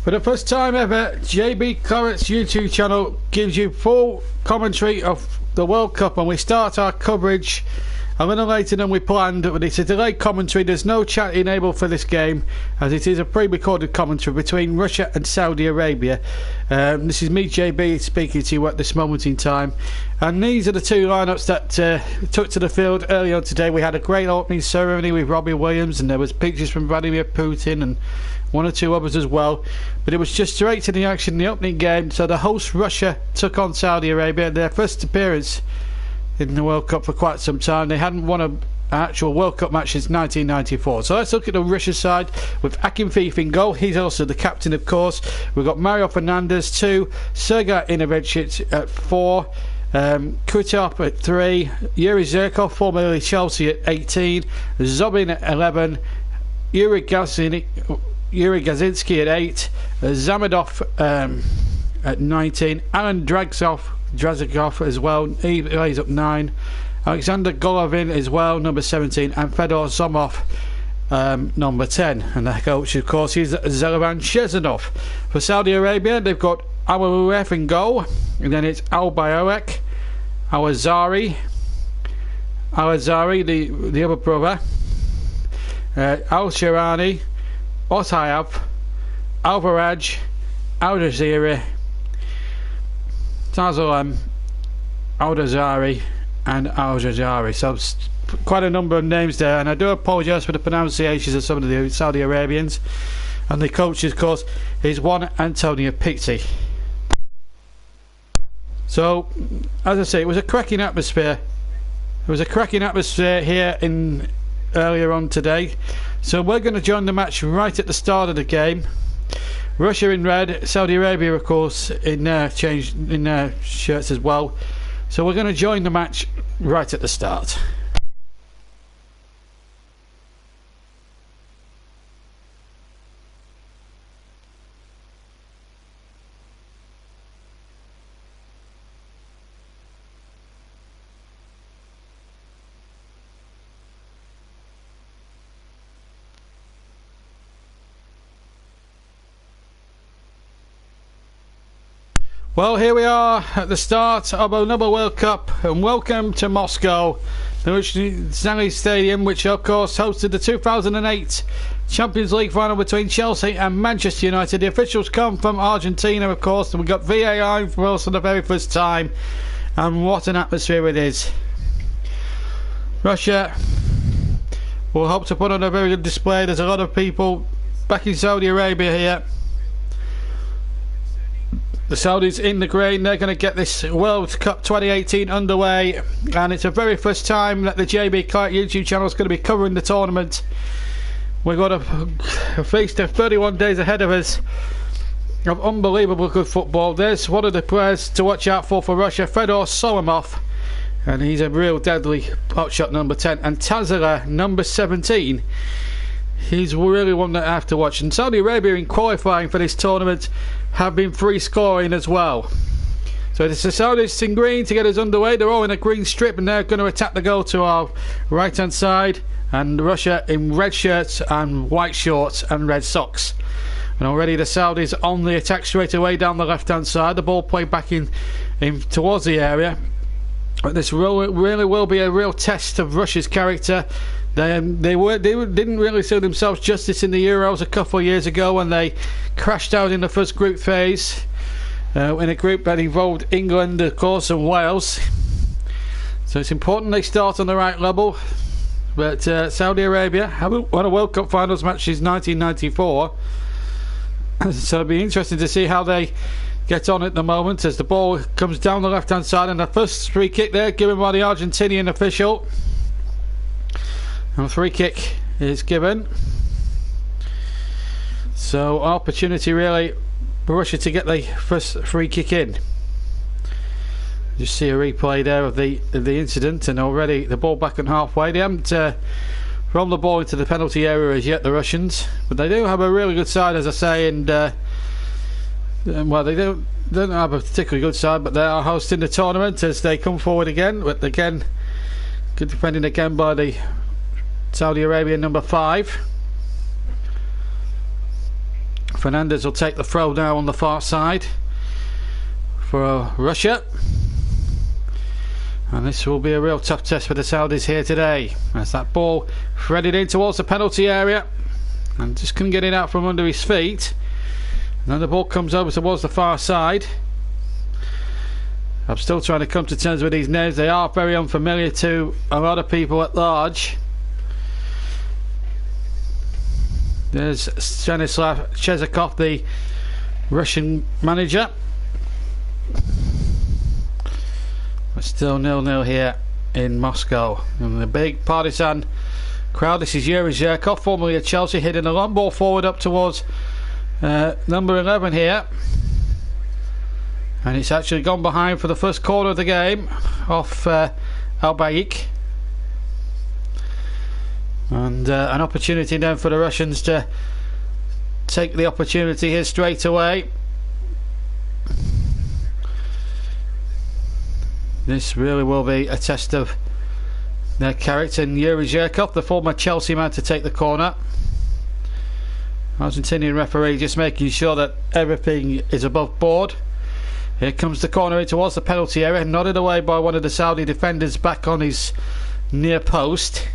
For the first time ever, JB Claret's YouTube channel gives you full commentary of the World Cup, and we start our coverage a little later than we planned, but it's a delayed commentary. There's no chat enabled for this game, as it is a pre-recorded commentary between Russia and Saudi Arabia. This is me, JB, speaking to you at this moment in time, and these are the two lineups that took to the field early on today. We had a great opening ceremony with Robbie Williams, and there was pictures from Vladimir Putin and one or two others as well, but it was just straight to the action in the opening game. So the host Russia took on Saudi Arabia, their first appearance in the World Cup for quite some time. They hadn't won an actual World Cup match since 1994. So let's look at the Russia side with Akinfeev in goal. He's also the captain, of course. We've got Mario Fernandes 2, Sergei Inovicic at 4, Kutov at 3, Yuri Zirkov, formerly Chelsea, at 18, Zobin at 11, Yuri Gazinski at 8, Zamedov at 19, Alan Drazikov as well, he's up 9, Alexander Golovin as well, number 17, and Fedor Zomov, number 10. And the coach, of course, is Zelavan Shezanov. For Saudi Arabia, they've got Awaruef in goal, and then it's Al-Bayoek, Al-Azari, the other brother, Al-Shirani, Otayev, Alvaraj, Al-Jaziri, Tazalem, Al-Dazari and Al-Jazari. So quite a number of names there, and I do apologise for the pronunciations of some of the Saudi Arabians. And the coach, of course, is one Antonio Pizzi. So, as I say, it was a cracking atmosphere. It was a cracking atmosphere here in earlier on today. So we're going to join the match right at the start of the game. Russia in red, Saudi Arabia, of course, in their shirts as well. So we're going to join the match right at the start. Well, here we are at the start of another World Cup, and welcome to Moscow, the Zanny Stadium, which of course hosted the 2008 Champions League final between Chelsea and Manchester United. The officials come from Argentina, of course, and we got VAR for us for the very first time, and what an atmosphere it is. Russia will hope to put on a very good display. There's a lot of people back in Saudi Arabia here. The Saudis in the green, they're going to get this World Cup 2018 underway, and it's the very first time that the JB Claret YouTube channel is going to be covering the tournament. We've got a feast of 31 days ahead of us of unbelievable good football. There's one of the players to watch out for Russia, Fedor Solomov, and he's a real deadly hotshot, number 10, and Tazela, number 17. He's really one that I have to watch. And Saudi Arabia, in qualifying for this tournament, have been free scoring as well. So it's the Saudis in green to get us underway. They're all in a green strip, and they're going to attack the goal to our right hand side, and Russia in red shirts and white shorts and red socks. And already the Saudis on the attack straight away down the left hand side. The ball played back in towards the area. But this really will be a real test of Russia's character. They didn't really do themselves justice in the Euros a couple of years ago when they crashed out in the first group phase, in a group that involved England, of course, and Wales. So it's important they start on the right level. But Saudi Arabia haven't won a World Cup finals match since 1994. So it'll be interesting to see how they get on at the moment as the ball comes down the left hand side, and the first free kick there given by the Argentinian official. And a free kick is given. So opportunity really for Russia to get the first free kick in. Just see a replay there of the incident, and already the ball back on halfway. They haven't thrown the ball into the penalty area as yet, the Russians, but they do have a really good side, as I say, and well, they don't have a particularly good side, but they are hosting the tournament as they come forward again. But again, good defending again by the Saudi Arabia number 5. Fernandez will take the throw now on the far side for Russia. And this will be a real tough test for the Saudis here today, as that ball threaded in towards the penalty area and just couldn't get it out from under his feet. And then the ball comes over towards the far side. I'm still trying to come to terms with these names. They are very unfamiliar to a lot of people at large. There's Stanislav Chezakov, the Russian manager. But still 0-0 here in Moscow. And the big partisan crowd. This is Yuri Zherkov, formerly at Chelsea, hitting a long ball forward up towards number 11 here. And it's actually gone behind for the first corner of the game off Albayik. And an opportunity then for the Russians to take the opportunity here straight away. This really will be a test of their character. And Yuri Zherkov, the former Chelsea man, to take the corner. Argentinian referee just making sure that everything is above board. Here comes the corner in towards the penalty area, nodded away by one of the Saudi defenders back on his near post.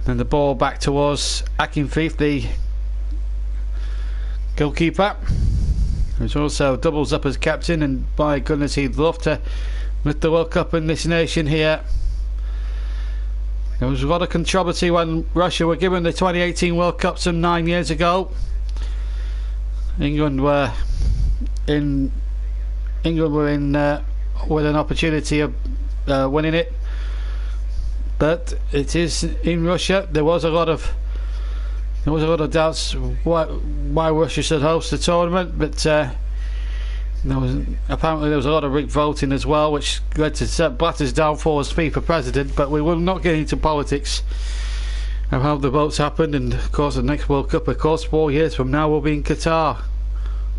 And the ball back towards Akinfeev, the goalkeeper, who's also doubles up as captain, and by goodness he'd love to lift the World Cup in this nation here. There was a lot of controversy when Russia were given the 2018 World Cup some 9 years ago. England were in with an opportunity of winning it, but it is in Russia. There was a lot of doubts why Russia should host the tournament, but apparently there was a lot of rigged voting as well, which led to Blatter's downfall as FIFA president. But we will not get into politics of how the votes happened. And of course the next World Cup, of course, 4 years from now, will be in Qatar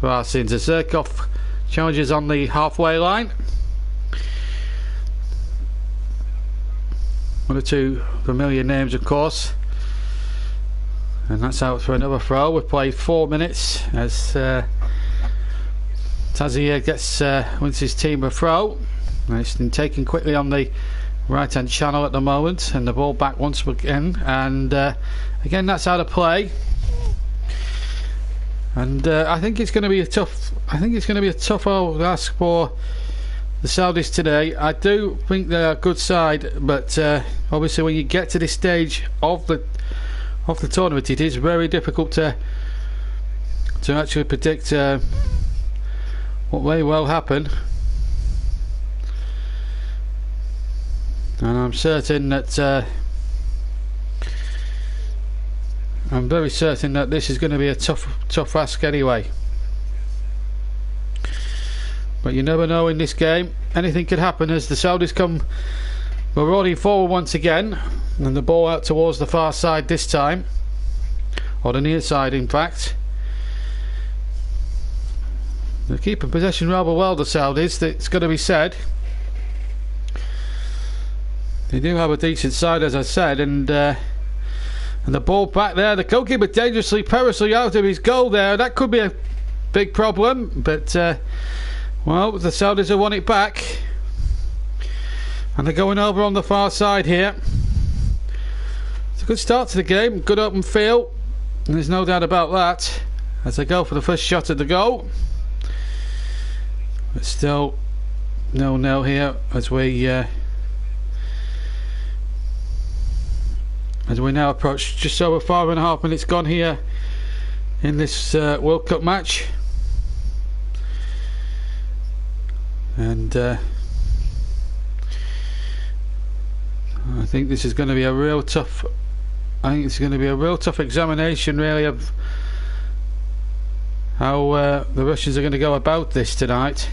for our sins. Zherkov challenges on the halfway line. One or two familiar names, of course. And that's out for another throw. We've played 4 minutes as Tazier wins his team a throw. And it's been taken quickly on the right hand channel at the moment, and the ball back once again, and again that's out of play. And I think it's going to be a tough ask for the Saudis today. I do think they're a good side, but obviously when you get to this stage of the tournament, it is very difficult to actually predict what may well happen. And I'm certain that I'm very certain that this is going to be a tough ask anyway. But you never know in this game. Anything could happen as the Saudis we're rolling forward once again, and the ball out towards the far side this time, or the near side in fact. They're keeping possession rather well, the Saudis, it's got to be said. They do have a decent side, as I said, and the ball back there, the goalkeeper dangerously, perilously out of his goal there. That could be a big problem, but well, the Saudis have won it back, and they're going over on the far side here. It's a good start to the game, good open field, and there's no doubt about that as they go for the first shot at the goal. But still 0-0 here as we now approach just over 5.5 minutes gone here in this World Cup match. And I think this is going to be a real tough examination really of how the Russians are going to go about this tonight.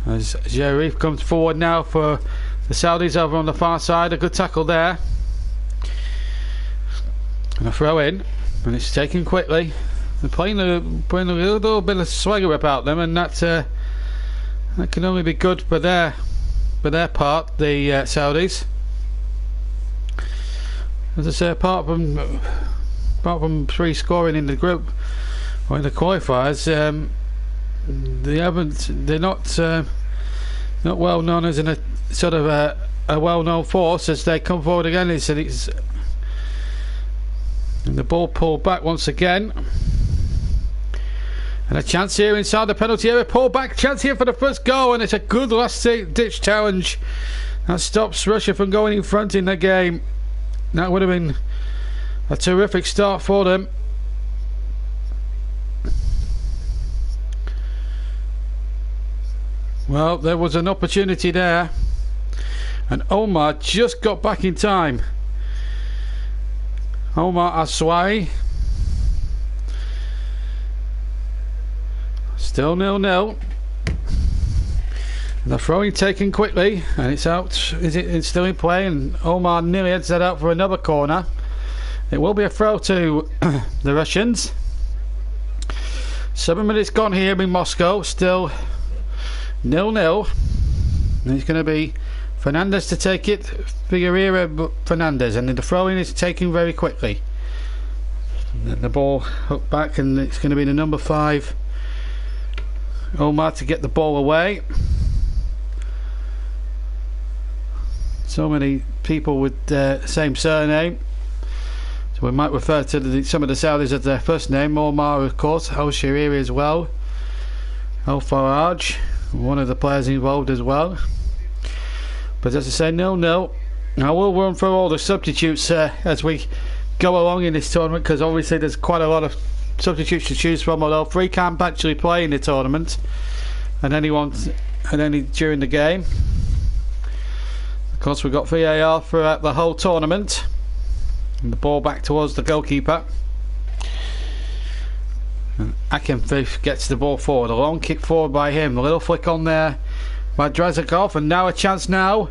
As Sharif comes forward now for the Saudis over on the far side. A good tackle there, and a throw in, and it's taken quickly. They're playing a little bit of swagger about them, and that can only be good for their part, the Saudis. As I say, apart from apart from 3 scoring in the group or in the qualifiers, they're not well known as a sort of a well-known force as they come forward again. And the ball pulled back once again. And a chance here inside the penalty area. Pull back chance here for the first goal, and it's a good last-ditch challenge that stops Russia from going in front in the game. That would have been a terrific start for them. Well, there was an opportunity there, and Omar just got back in time. Omar Aswai. Still 0-0. The throw-in taken quickly, and it's out. It's still in play, and Omar nearly heads that out for another corner. It will be a throw to the Russians. 7 minutes gone here in Moscow. Still 0-0. And it's going to be Fernandez to take it. Figueroa, Fernandez, and the throw-in is taken very quickly. And then the ball hooked back, and it's going to be the number 5. Omar to get the ball away. So many people with the same surname, so we might refer to some of the Saudis as their first name. Omar, of course, Al Shiriri as well, Al Faraj, one of the players involved as well. But as I say, 0-0. I will run through all the substitutes as we go along in this tournament, because obviously there's quite a lot of substitutes to choose from, although 3 can't actually play in the tournament and any during the game. Of course, we've got VAR throughout the whole tournament. And the ball back towards the goalkeeper, and Akinfeev gets the ball forward. A long kick forward by him, a little flick on there by Drazakov, and now a chance now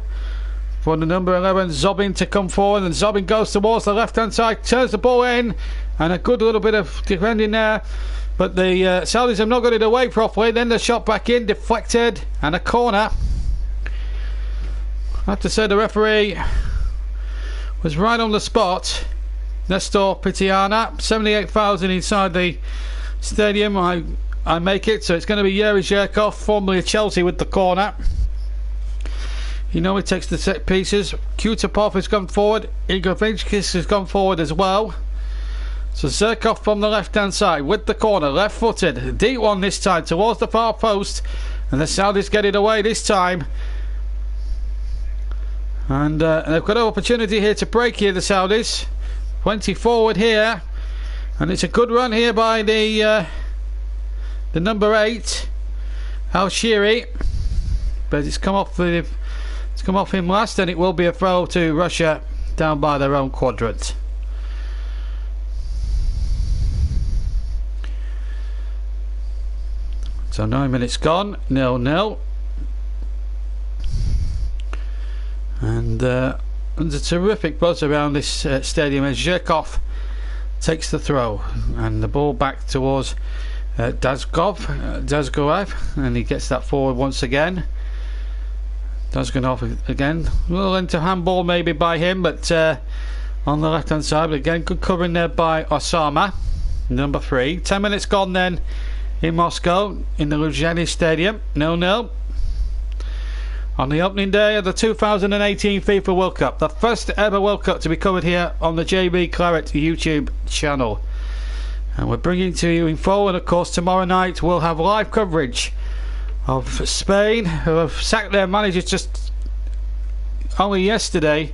for the number 11 Zobin to come forward, and Zobin goes towards the left hand side, turns the ball in, and a good little bit of defending there, but the Saudis have not got it away properly. Then the shot back in, deflected, and a corner. I have to say the referee was right on the spot. Nestor Pitiana, 78,000 inside the stadium. I make it, so it's going to be Yuri Zherkov, formerly of Chelsea, with the corner. He normally takes the set pieces. Kutapov has gone forward. Igor Vinchkis has gone forward as well. So Zherkov from the left hand side with the corner, left footed, deep one this time towards the far post, and the Saudis get it away this time. And they've got an opportunity here to break here, the Saudis. 20 forward here, and it's a good run here by the number 8 Al Shiri, but it's come off him last, and it will be a throw to Russia down by their own quadrant. So 9 minutes gone, 0-0. And there's a terrific buzz around this stadium as Zherkov takes the throw, and the ball back towards Dazgoev, and he gets that forward once again. Dazgoev again, a little into handball maybe by him, but on the left hand side, but again good covering there by Osama, number 3. 10 minutes gone then in Moscow in the Luzhny Stadium, 0-0. On the opening day of the 2018 FIFA World Cup, the first ever World Cup to be covered here on the JB Claret YouTube channel. And we're bringing to you in full, and of course tomorrow night we'll have live coverage of Spain, who have sacked their manager just only yesterday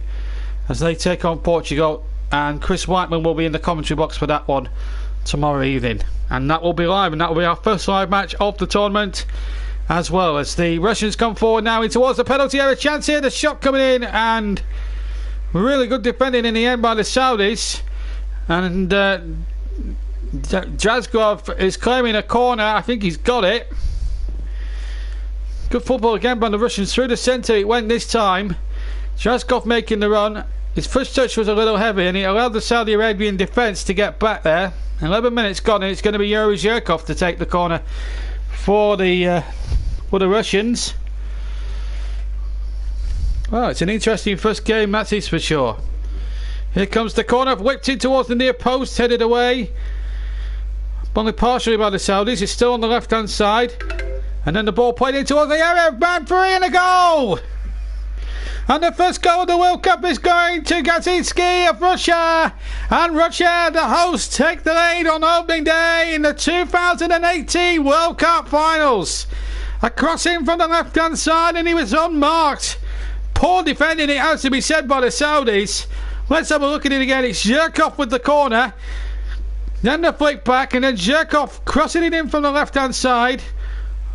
as they take on Portugal, and Chris Whiteman will be in the commentary box for that one tomorrow evening. And that will be live, and that will be our first live match of the tournament, as well as the Russians come forward now in towards the penalty area. Chance here, the shot coming in, and really good defending in the end by the Saudis. And Drazgov is claiming a corner. I think he's got it. Good football again by the Russians through the centre. It went this time. Drazgov making the run. His first touch was a little heavy, and he allowed the Saudi Arabian defence to get back there. 11 minutes gone, and it's going to be Yuri Zherkov to take the corner for the Russians. Well, it's an interesting first game, that is for sure. Here comes the corner, whipped in towards the near post, headed away. Only partially by the Saudis. It's still on the left-hand side. And then the ball played in towards the area. Man free and a goal! And the first goal of the World Cup is going to Gazinski of Russia. And Russia, the hosts, take the lead on opening day in the 2018 World Cup Finals. A crossing from the left-hand side and he was unmarked. Poor defending, it has to be said, by the Saudis. Let's have a look at it again. It's Zhirkov with the corner. Then the flick back and then Zhirkov crossing it in from the left-hand side.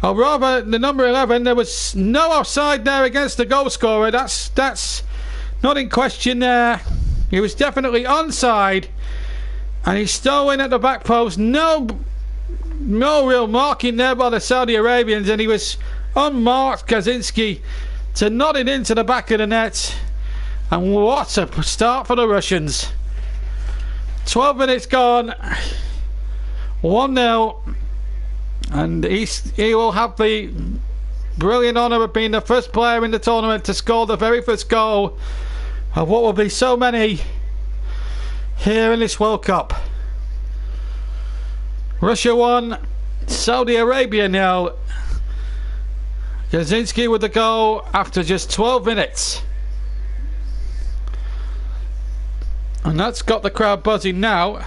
Or rather, the number 11, there was no offside there against the goal scorer. That's not in question there. He was definitely onside. And he's stolen at the back post. No real marking there by the Saudi Arabians. And he was unmarked, Gazinski, to nod it into the back of the net. And what a start for the Russians. 12 minutes gone. 1-0. And he will have the brilliant honour of being the first player in the tournament to score the very first goal of what will be so many here in this World Cup. Russia 1, Saudi Arabia 0. Gazinski with the goal after just 12 minutes. And that's got the crowd buzzing now.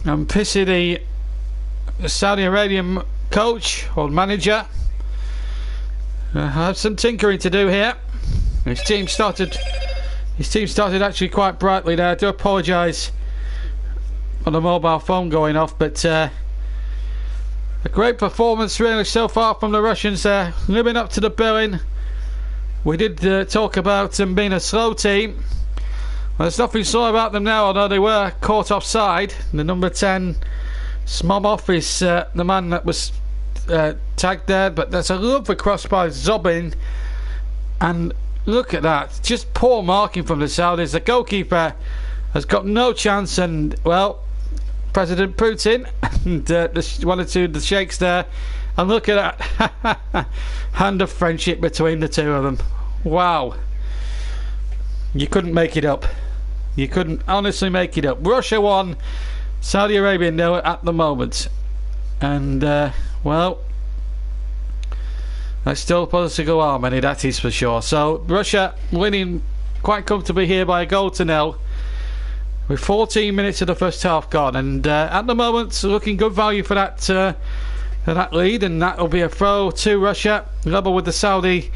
And Pissy, the Saudi Arabian coach or manager, has some tinkering to do here. His team started actually quite brightly there. I do apologise on the mobile phone going off, but a great performance really so far from the Russians there, living up to the billing. We did talk about them being a slow team. Well, there's nothing slow about them now, although they were caught offside. The number 10 Smomov is the man that was tagged there, but that's a lovely cross by Zobin. And look at that, just poor marking from the Saudis. The goalkeeper has got no chance, and well, President Putin and one or two of the sheikhs there, and look at that hand of friendship between the two of them. Wow, you couldn't make it up. You couldn't honestly make it up. Russia 1, Saudi Arabia 0 at the moment. And well, that's still political harmony, that is for sure. So Russia winning quite comfortably here by 1-0 with 14 minutes of the first half gone. And at the moment, looking good value for that lead, and that will be a throw to Russia, level with the Saudi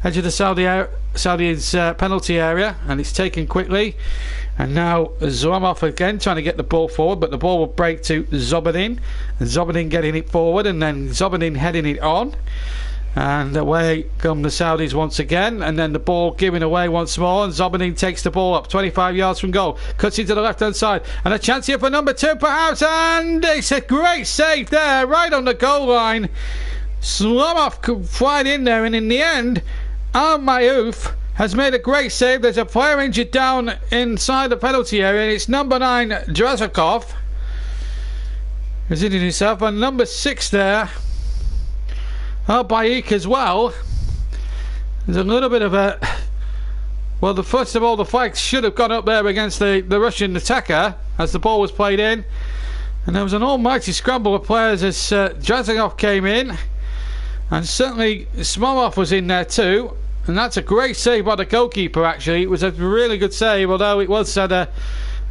edge of the Saudi's penalty area, and it's taken quickly. And now Zomov again trying to get the ball forward, but the ball will break to Zobadin, and Zobadin getting it forward, and then Zobadin heading it on, and away come the Saudis once again, and then the ball giving away once more, and Zobadin takes the ball up 25 yards from goal, cuts into the left hand side, and a chance here for number 2 perhaps, and it's a great save there right on the goal line. Slomov could fly in there, and in the end Al Mayouf has made a great save. There's a player injured down inside the penalty area, and it's number 9 Drazakov who's injured himself, and number 6 there Al Bayik as well. There's a little bit of a, well, first of all, the flag should have gone up there against the Russian attacker as the ball was played in, and there was an almighty scramble of players as Drazakov came in, and certainly Smolov was in there too. And that's a great save by the goalkeeper, actually. It was a really good save, although it was at a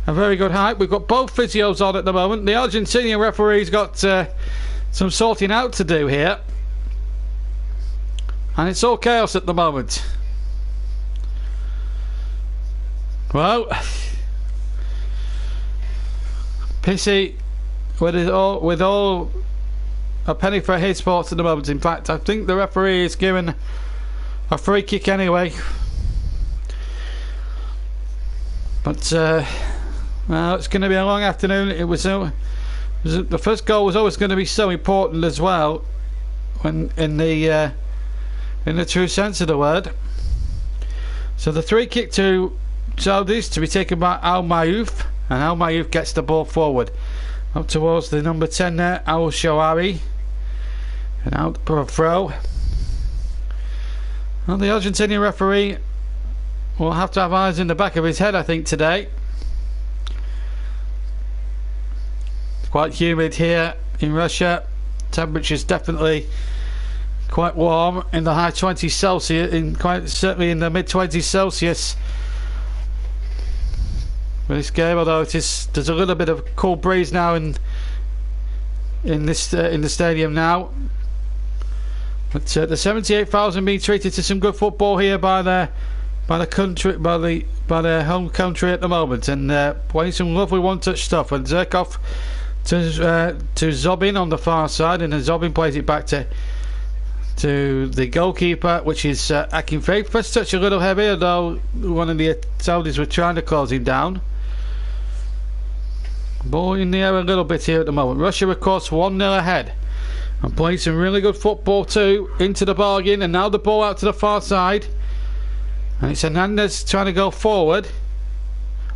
very good height. We've got both physios on at the moment. The Argentinian referee's got some sorting out to do here. And it's all chaos at the moment. Well, Pissy with all a penny for his sports at the moment. In fact, I think the referee is given a free kick anyway. But well, it's going to be a long afternoon. It was the first goal was always going to be so important as well, when in the true sense of the word. So the free kick to Saudis to be taken by Al Mayouf, and Al Mayouf gets the ball forward up towards the number 10 there, Al Shawari, and out for a throw. Well, the Argentinian referee will have to have eyes in the back of his head, I think, today. Quite humid here in Russia. Temperature's definitely quite warm in the high 20s Celsius, certainly in the mid 20s Celsius for this game. Although there's a little bit of cool breeze now in the stadium now. But the 78,000 being treated to some good football here by their home country at the moment, and playing some lovely one-touch stuff. And Zirkov to Zobin on the far side, and then Zobin plays it back to the goalkeeper, which is Akinfeev. First touch a little heavy, although one of the Saudis were trying to close him down. Ball in the air a little bit here at the moment. Russia, of course, 1-0 ahead, and playing some really good football too, into the bargain. And now the ball out to the far side, and it's Hernandez trying to go forward,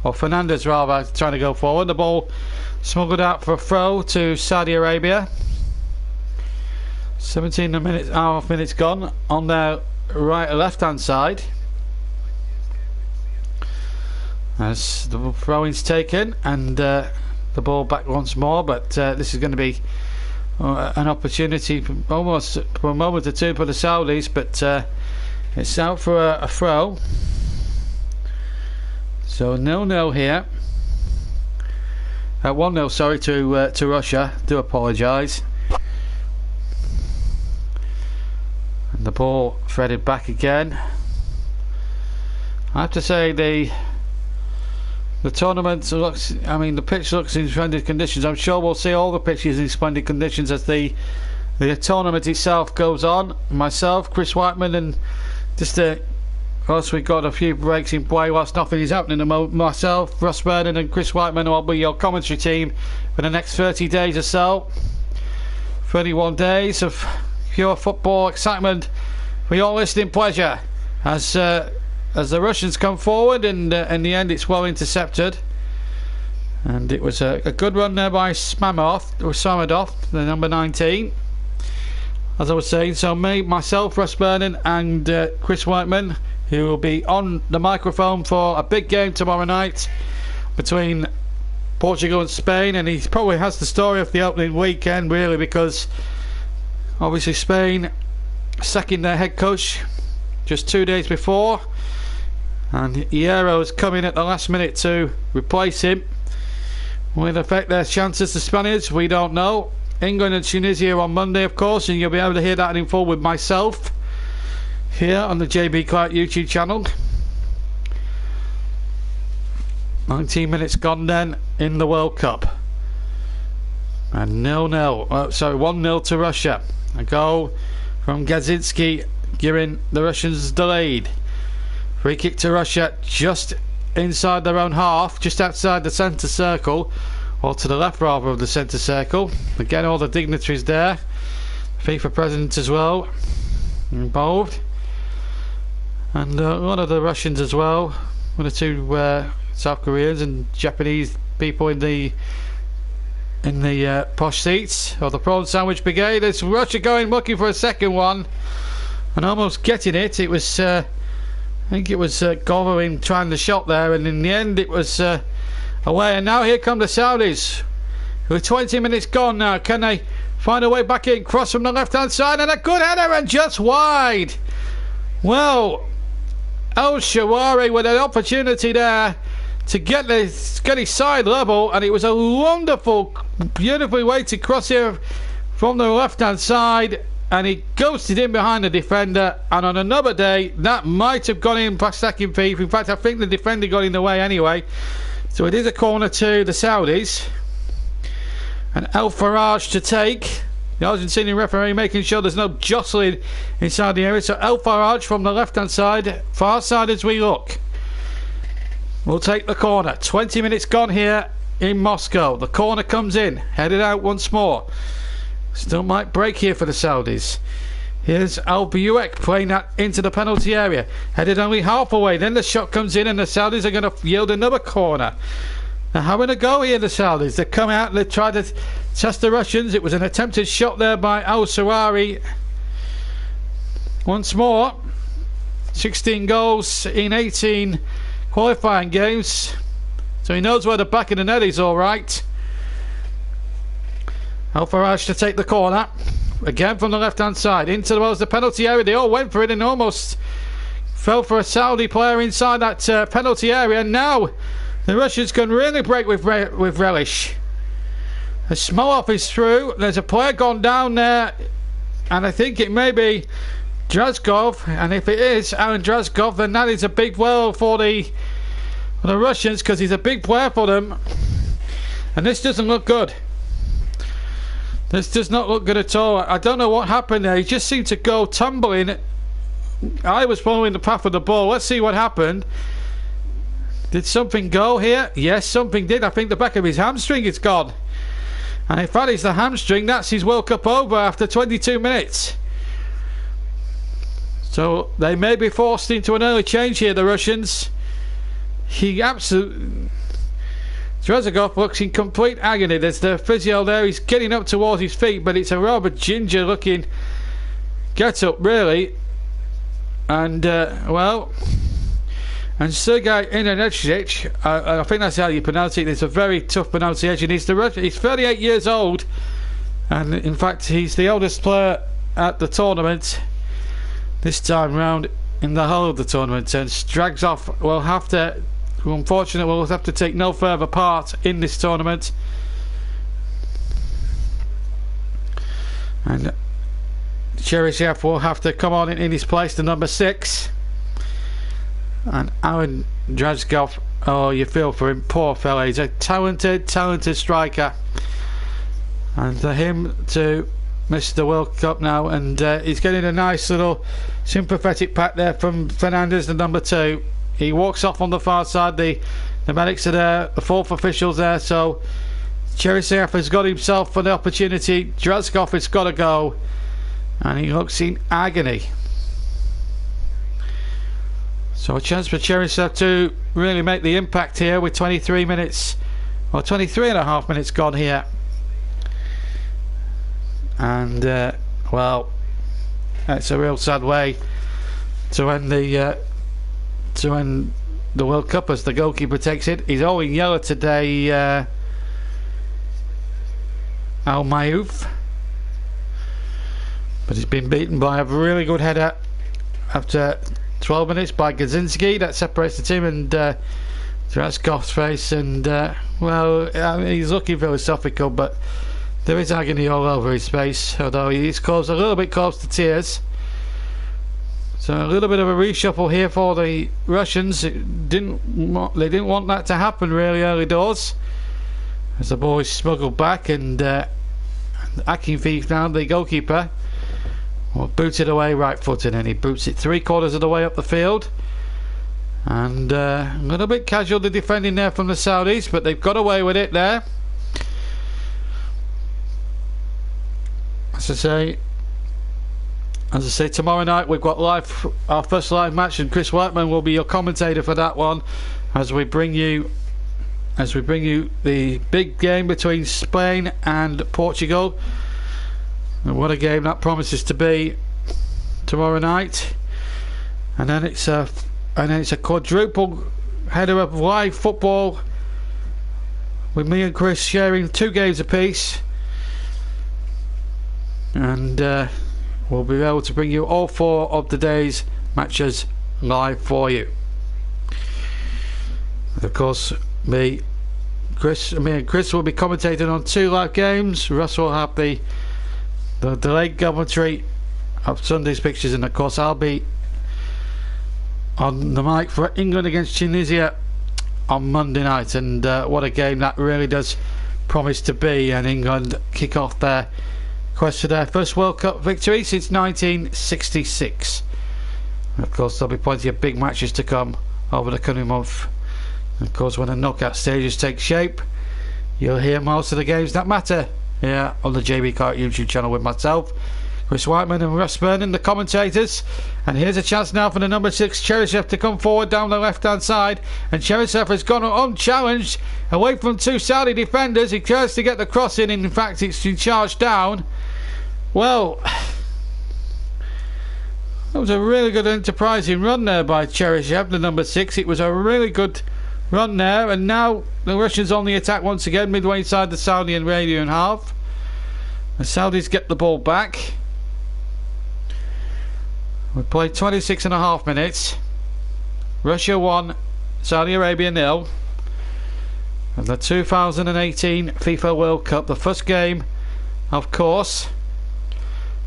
or Fernandez rather trying to go forward. The ball smuggled out for a throw to Saudi Arabia. 17 minutes gone on their left hand side, as the throw-in's taken, and the ball back once more. But this is going to be an opportunity almost for a moment or two for the Saudis, but it's out for a throw. So 0-0 here. 1-0, sorry, to Russia. Do apologise. And the ball threaded back again. I have to say the tournament looks, I mean, the pitch looks in splendid conditions. I'm sure we'll see all the pitches in splendid conditions as the tournament itself goes on. Myself, Chris Whiteman, and whilst we've got a few breaks in play whilst nothing is happening, myself, Russ Vernon and Chris Whiteman will be your commentary team for the next 30 days or so. 31 days of pure football excitement for your listening pleasure as the Russians come forward, and in the end it's well intercepted, and it was a good run there by Samadov, the number 19, as I was saying. So myself, Russ Vernon and Chris Whiteman, who will be on the microphone for a big game tomorrow night between Portugal and Spain. And he probably has the story of the opening weekend, really, because obviously Spain sacking their head coach just 2 days before, and Hierro has come in at the last minute to replace him. Will it affect their chances, the Spaniards? We don't know. England and Tunisia on Monday, of course, and you'll be able to hear that in full with myself here on the JB Clark YouTube channel. 19 minutes gone then in the World Cup, and 1-0 to Russia. A goal from Gazinski giving the Russians delayed. Free kick to Russia just inside their own half, just outside the centre circle, or to the left rather of the centre circle. Again, all the dignitaries there, FIFA president as well involved, and a lot of the Russians as well, one or two South Koreans and Japanese people in the posh seats, or the prawn sandwich brigade. It's Russia going looking for a second one and almost getting it. It was I think it was Golovin trying the shot there, and in the end it was away. And now here come the Saudis, with 20 minutes gone now. Can they find a way back in? Cross from the left hand side, and a good header, and just wide. Well, El Shawari with an opportunity there to get his side level, and it was a wonderful, beautiful way to cross here from the left hand side, and he ghosted in behind the defender. And on another day that might have gone in past Akinfeev. In fact, I think the defender got in the way anyway, so it is a corner to the Saudis, and El Faraj to take. The Argentinian referee making sure there's no jostling inside the area. So El Faraj from the left hand side, far side as we look, will take the corner. 20 minutes gone here in Moscow. The corner comes in, headed out once more. Still might break here for the Saudis. Here's Al Buek playing that into the penalty area, headed only half away. Then the shot comes in, and the Saudis are going to yield another corner. They're having a go here, the Saudis. They come out and they try to test the Russians. It was an attempted shot there by Al Sawari. Once more, 16 goals in 18 qualifying games. So he knows where the back of the net is, all right. Al Faraj to take the corner. Again from the left-hand side. Into the penalty area. They all went for it and almost fell for a Saudi player inside that penalty area. Now the Russians can really break with relish. The Smolov is through. There's a player gone down there. And I think it may be Drazgov. And if it is Aaron Drazgov, then that is a big blow for the Russians, because he's a big player for them. And this doesn't look good. This does not look good at all. I don't know what happened there. He just seemed to go tumbling. I was following the path of the ball. Let's see what happened. Did something go here? Yes, something did. I think the back of his hamstring is gone. And if that is the hamstring, that's his World Cup over after 22 minutes. So they may be forced into an early change here, the Russians. He absolutely... Drazgov looks in complete agony. There's the physio there. He's getting up towards his feet, but it's a rather ginger looking get up, really. And well, and Sergei Inanechich, I think that's how you pronounce it. It's a very tough pronunciation. He's 38 years old, and in fact he's the oldest player at the tournament this time round in the whole of the tournament. And Drazgov will have to, unfortunately, we'll have to take no further part in this tournament. And Cheryshev will have to come on in his place, the number 6. And Aaron Drazgov, oh, you feel for him, poor fella. He's a talented striker. And for him to miss the World Cup now, and he's getting a nice little sympathetic pat there from Fernandez, the number 2. He walks off on the far side. The medics are there, the 4th officials there. So Cheryshev has got himself for the opportunity. Drazgov has got to go, and he looks in agony. So a chance for Cheryshev to really make the impact here with 23 minutes, or 23 and a half minutes gone here. And well, it's a real sad way to end the World Cup as the goalkeeper takes it. He's all in yellow today, Al Mayouf, but he's been beaten by a really good header after 12 minutes by Gazinski. That separates the team, and Drazgov's face, and well, I mean, he's looking philosophical, but there is agony all over his face, although he's close, a little bit close to tears. So a little bit of a reshuffle here for the Russians. They didn't want that to happen really early doors, as the boys smuggled back, and Akinfeev now, the goalkeeper, will boot it away right-footed, and he boots it 3/4 of the way up the field. And a little bit casual the defending there from the Saudis, but they've got away with it there. As I say, tomorrow night we've got our first live match, and Chris Whiteman will be your commentator for that one, as we bring you the big game between Spain and Portugal. And what a game that promises to be tomorrow night. And then it's a quadruple header of live football, with me and Chris sharing 2 games apiece. And we'll be able to bring you all 4 of the day's matches live for you. And of course, me and Chris will be commentating on 2 live games. Russ will have the delayed commentary of Sunday's fixtures, and of course I'll be on the mic for England against Tunisia on Monday night. And what a game that really does promise to be, and England kick off their quest for their first World Cup victory since 1966. And of course there'll be plenty of big matches to come over the coming month. And of course, when the knockout stages take shape, you'll hear most of the games that matter here on the JB Clark YouTube channel with myself, Chris Whiteman, and Russ Burnham, the commentators. And here's a chance now for the number 6 Cheryshev to come forward down the left hand side, and Cheryshev has gone unchallenged away from 2 Saudi defenders. He tries to get the cross in fact it's been charged down. Well, That was a really good enterprising run there by Cheryshev, the number 6. It was a really good run there, and now the Russians on the attack once again, midway inside the Saudi and Arabian half. The Saudis get the ball back. We played 26.5 minutes. Russia 1, Saudi Arabia 0. And the 2018 FIFA World Cup, the first game, of course.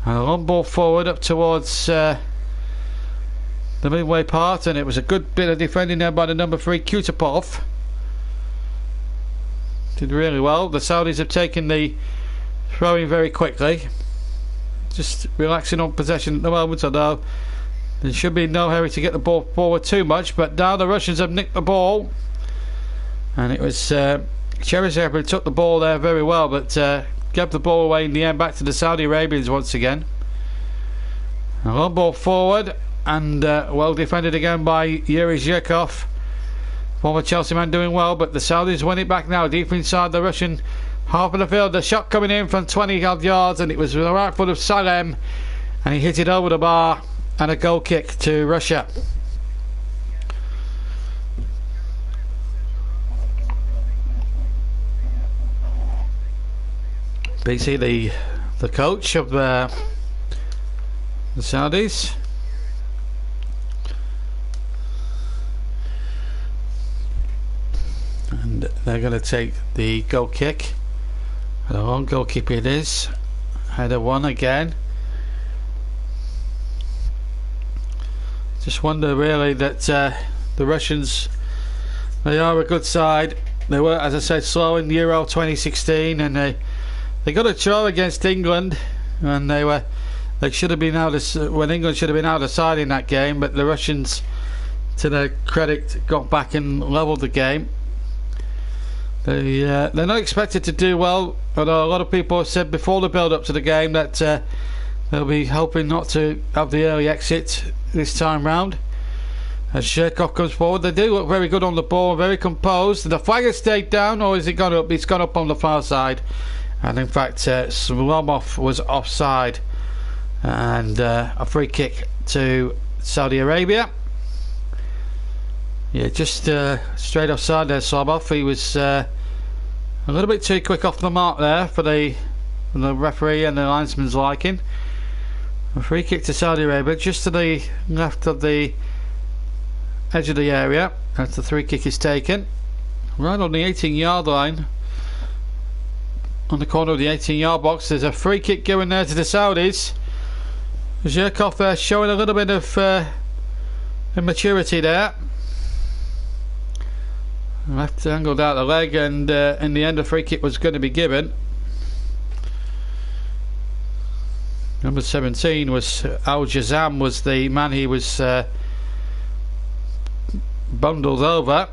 And a long ball forward up towards the midway part, and it was a good bit of defending there by the number 3 Kutapov. Did really well. The Saudis have taken the throwing very quickly, just relaxing on possession at the moment, although there should be no hurry to get the ball forward too much. But now the Russians have nicked the ball, and it was Cheryshev who took the ball there very well, but gave the ball away in the end back to the Saudi Arabians once again. A long ball forward, and well defended again by Yuri Zhirkov, former Chelsea man, doing well. But the Saudis win it back now deep inside the Russian half of the field. The shot coming in from 20 odd yards, and it was the right foot of Salem, and he hit it over the bar, and a goal kick to Russia. BC, the coach of the Saudis. And they're going to take the goal kick. And a long goal kick it is. Header one again. Just wonder really that the Russians, they are a good side. They were, as I said, slow in Euro 2016, and they got a draw against England, and they should have been out when England should have been out of side in that game. But the Russians, to their credit, got back and levelled the game. They're not expected to do well, although a lot of people have said before the build up to the game that they'll be hoping not to have the early exit this time round. As Zhirkov comes forward, they do look very good on the ball, very composed. The flag has stayed down, or is it gone up? It's gone up on the far side, and in fact Slomov was offside, and a free kick to Saudi Arabia. Yeah, just straight offside there, Slomov. He was a little bit too quick off the mark there for the referee and the linesman's liking. A free kick to Saudi Arabia, just to the left of the edge of the area as the free kick is taken, right on the 18-yard line, on the corner of the 18-yard box. There's a free kick going there to the Saudis. Zhirkov there showing a little bit of immaturity there. Left angled out the leg, and in the end a free kick was going to be given. Number 17 was Al Jazam, was the man he was bundled over.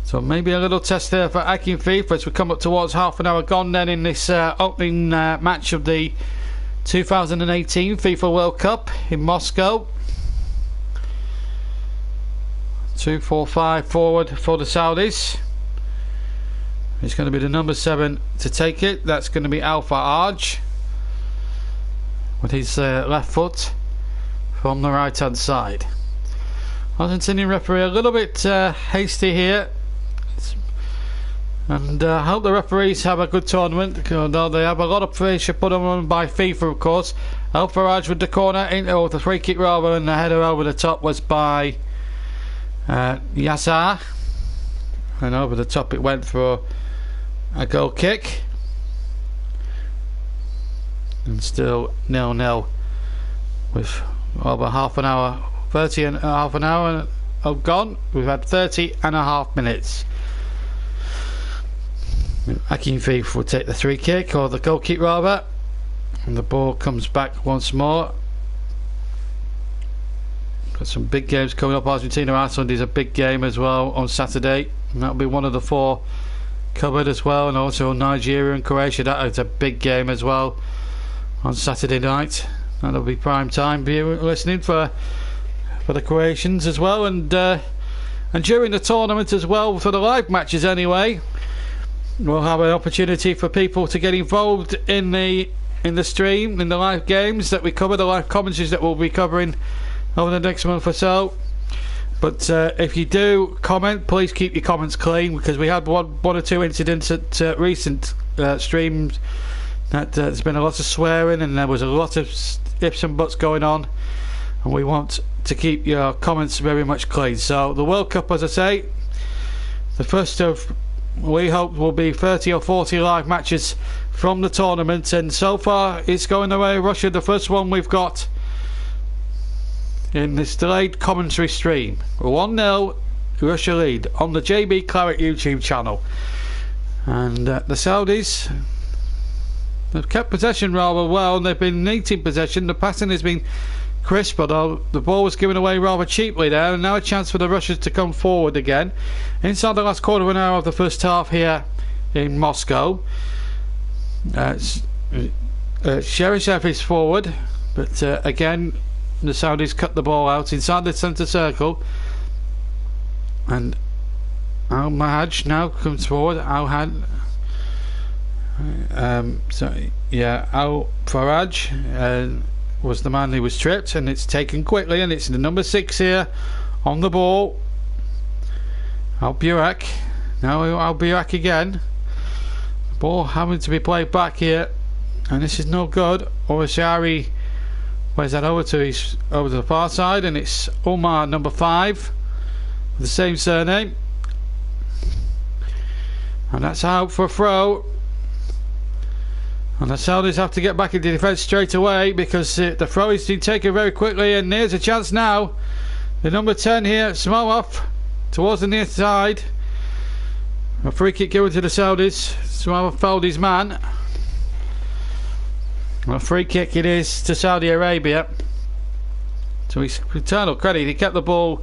So maybe a little test there for Akinfeev as we come up towards half an hour gone then in this opening match of the 2018 FIFA World Cup in Moscow. 2-4-5 forward for the Saudis. It's going to be the number 7 to take it. That's going to be Alpha Arj with his left foot from the right hand side. Argentinian referee a little bit hasty here, and I hope the referees have a good tournament, although they have a lot of pressure put on them by FIFA, of course. Alpha Arj with the corner, or the free kick rather, and the header over the top was by Yassar, and over the top it went for a goal kick, and still 0-0 with over half an hour, 30 and half an hour have gone. We've had 30.5 minutes. Akinfeev will take the free kick, or the goal kick rather, and the ball comes back once more. Got some big games coming up. Argentina-Iceland is a big game as well on Saturday, and that'll be one of the 4 covered as well, and also Nigeria and Croatia. That is a big game as well on Saturday night. That'll be prime time viewing, listening for the Croatians as well, and during the tournament as well, for the live matches anyway, we'll have an opportunity for people to get involved in the in the stream, in the live games that we cover, the live commentaries that we'll be covering over the next month or so. But if you do comment, please keep your comments clean, because we had one or two incidents at recent streams that there's been a lot of swearing and there was a lot of ifs and buts going on, and we want to keep your comments very much clean. So the World Cup, as I say, the first of, we hope, will be 30 or 40 live matches from the tournament, and so far it's going the way of Russia. The first one we've got in this delayed commentary stream, 1-0 Russia lead on the JB Claret YouTube channel. And the Saudis, they've kept possession rather well, and they've been neat in possession. The passing has been crisp, although the ball was given away rather cheaply there, and now a chance for the Russians to come forward again inside the last quarter of an hour of the first half here in Moscow. Cheryshev is forward, but again the Saudis cut the ball out inside the centre circle, and Al Mahaj now comes forward. Al Faraj was the man who was tripped, and it's taken quickly, and it's the number 6 here on the ball, Al Burak. Now Al Burak again, the ball having to be played back here, and this is no good. Orashari plays that over to the far side, and it's Omar, number 5, with the same surname, and that's out for a throw. And the Saudis have to get back into defence straight away, because the throw is being taken very quickly, and there's a chance now. The number 10 here, Smolov, towards the near side. A free kick given to the Saudis. Smolov fouled his man. A free kick it is to Saudi Arabia. To his eternal credit, he kept the ball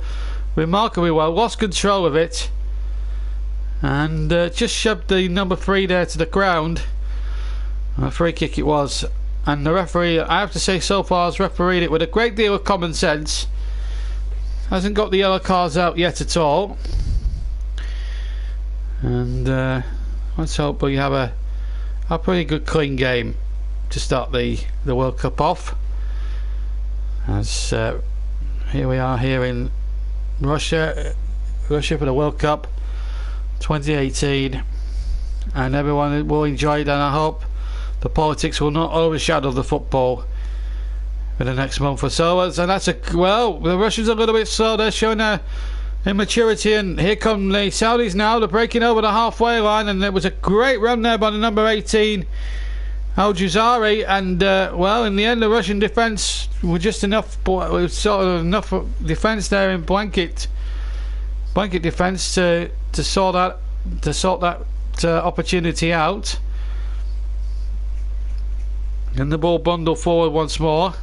remarkably well, lost control of it, and just shoved the number 3 there to the ground. A free kick it was, and the referee, I have to say, so far has refereed it with a great deal of common sense. Hasn't got the yellow cards out yet at all, and let's hope we have a pretty good clean game to start the World Cup off. As here we are here in Russia for the World Cup 2018, and everyone will enjoy it, and I hope the politics will not overshadow the football for the next month or so. And that's well, the Russians are a little bit slow. They're showing their immaturity, and here come the Saudis now. They're breaking over the halfway line, and it was a great run there by the number 18 Al Jazari, and well, in the end the Russian defence were just enough, sort of enough defence there in blanket defence to sort that opportunity out. And the ball bundled forward once more,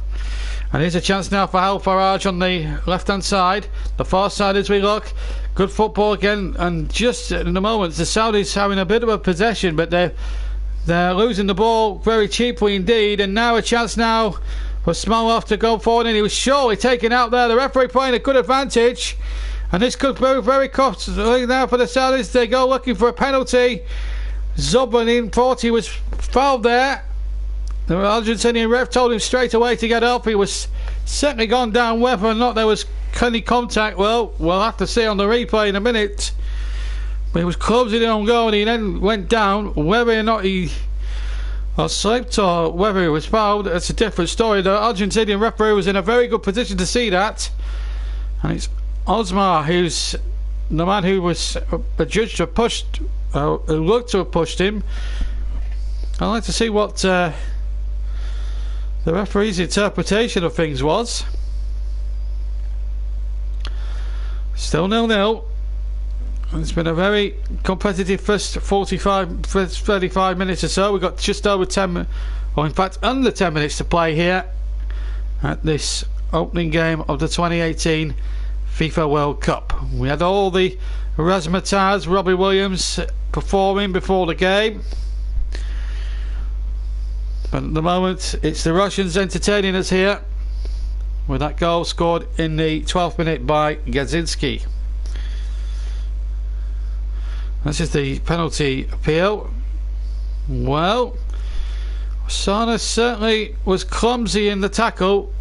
and here's a chance now for Al Faraj on the left hand side, the far side as we look. Good football again, and just in the moment the Saudis having a bit of a possession, but they're losing the ball very cheaply indeed. And now a chance now for Smolov to go forward, and he was surely taken out there. The referee playing a good advantage, and this could be very costly now for the Saudis. They go looking for a penalty. Zobanin 40 was fouled there. The Argentinian ref told him straight away to get up. He was certainly gone down. Whether or not there was any contact, well, we'll have to see on the replay in a minute. But he was closing it on goal, and he then went down. Whether or not he slipped or whether he was fouled, that's a different story. The Argentinian referee was in a very good position to see that, and it's Osmar who's the man who was adjudged to have pushed, who looked to have pushed him. I'd like to see what the referee's interpretation of things was. Still 0-0. It's been a very competitive first 35 minutes or so. We've got just over 10, or in fact under 10 minutes to play here at this opening game of the 2018 FIFA World Cup. We had all the razzmatazz, Robbie Williams performing before the game, but at the moment it's the Russians entertaining us here with that goal scored in the 12th minute by Gazinski. This is the penalty appeal. Well, Sana certainly was clumsy in the tackle.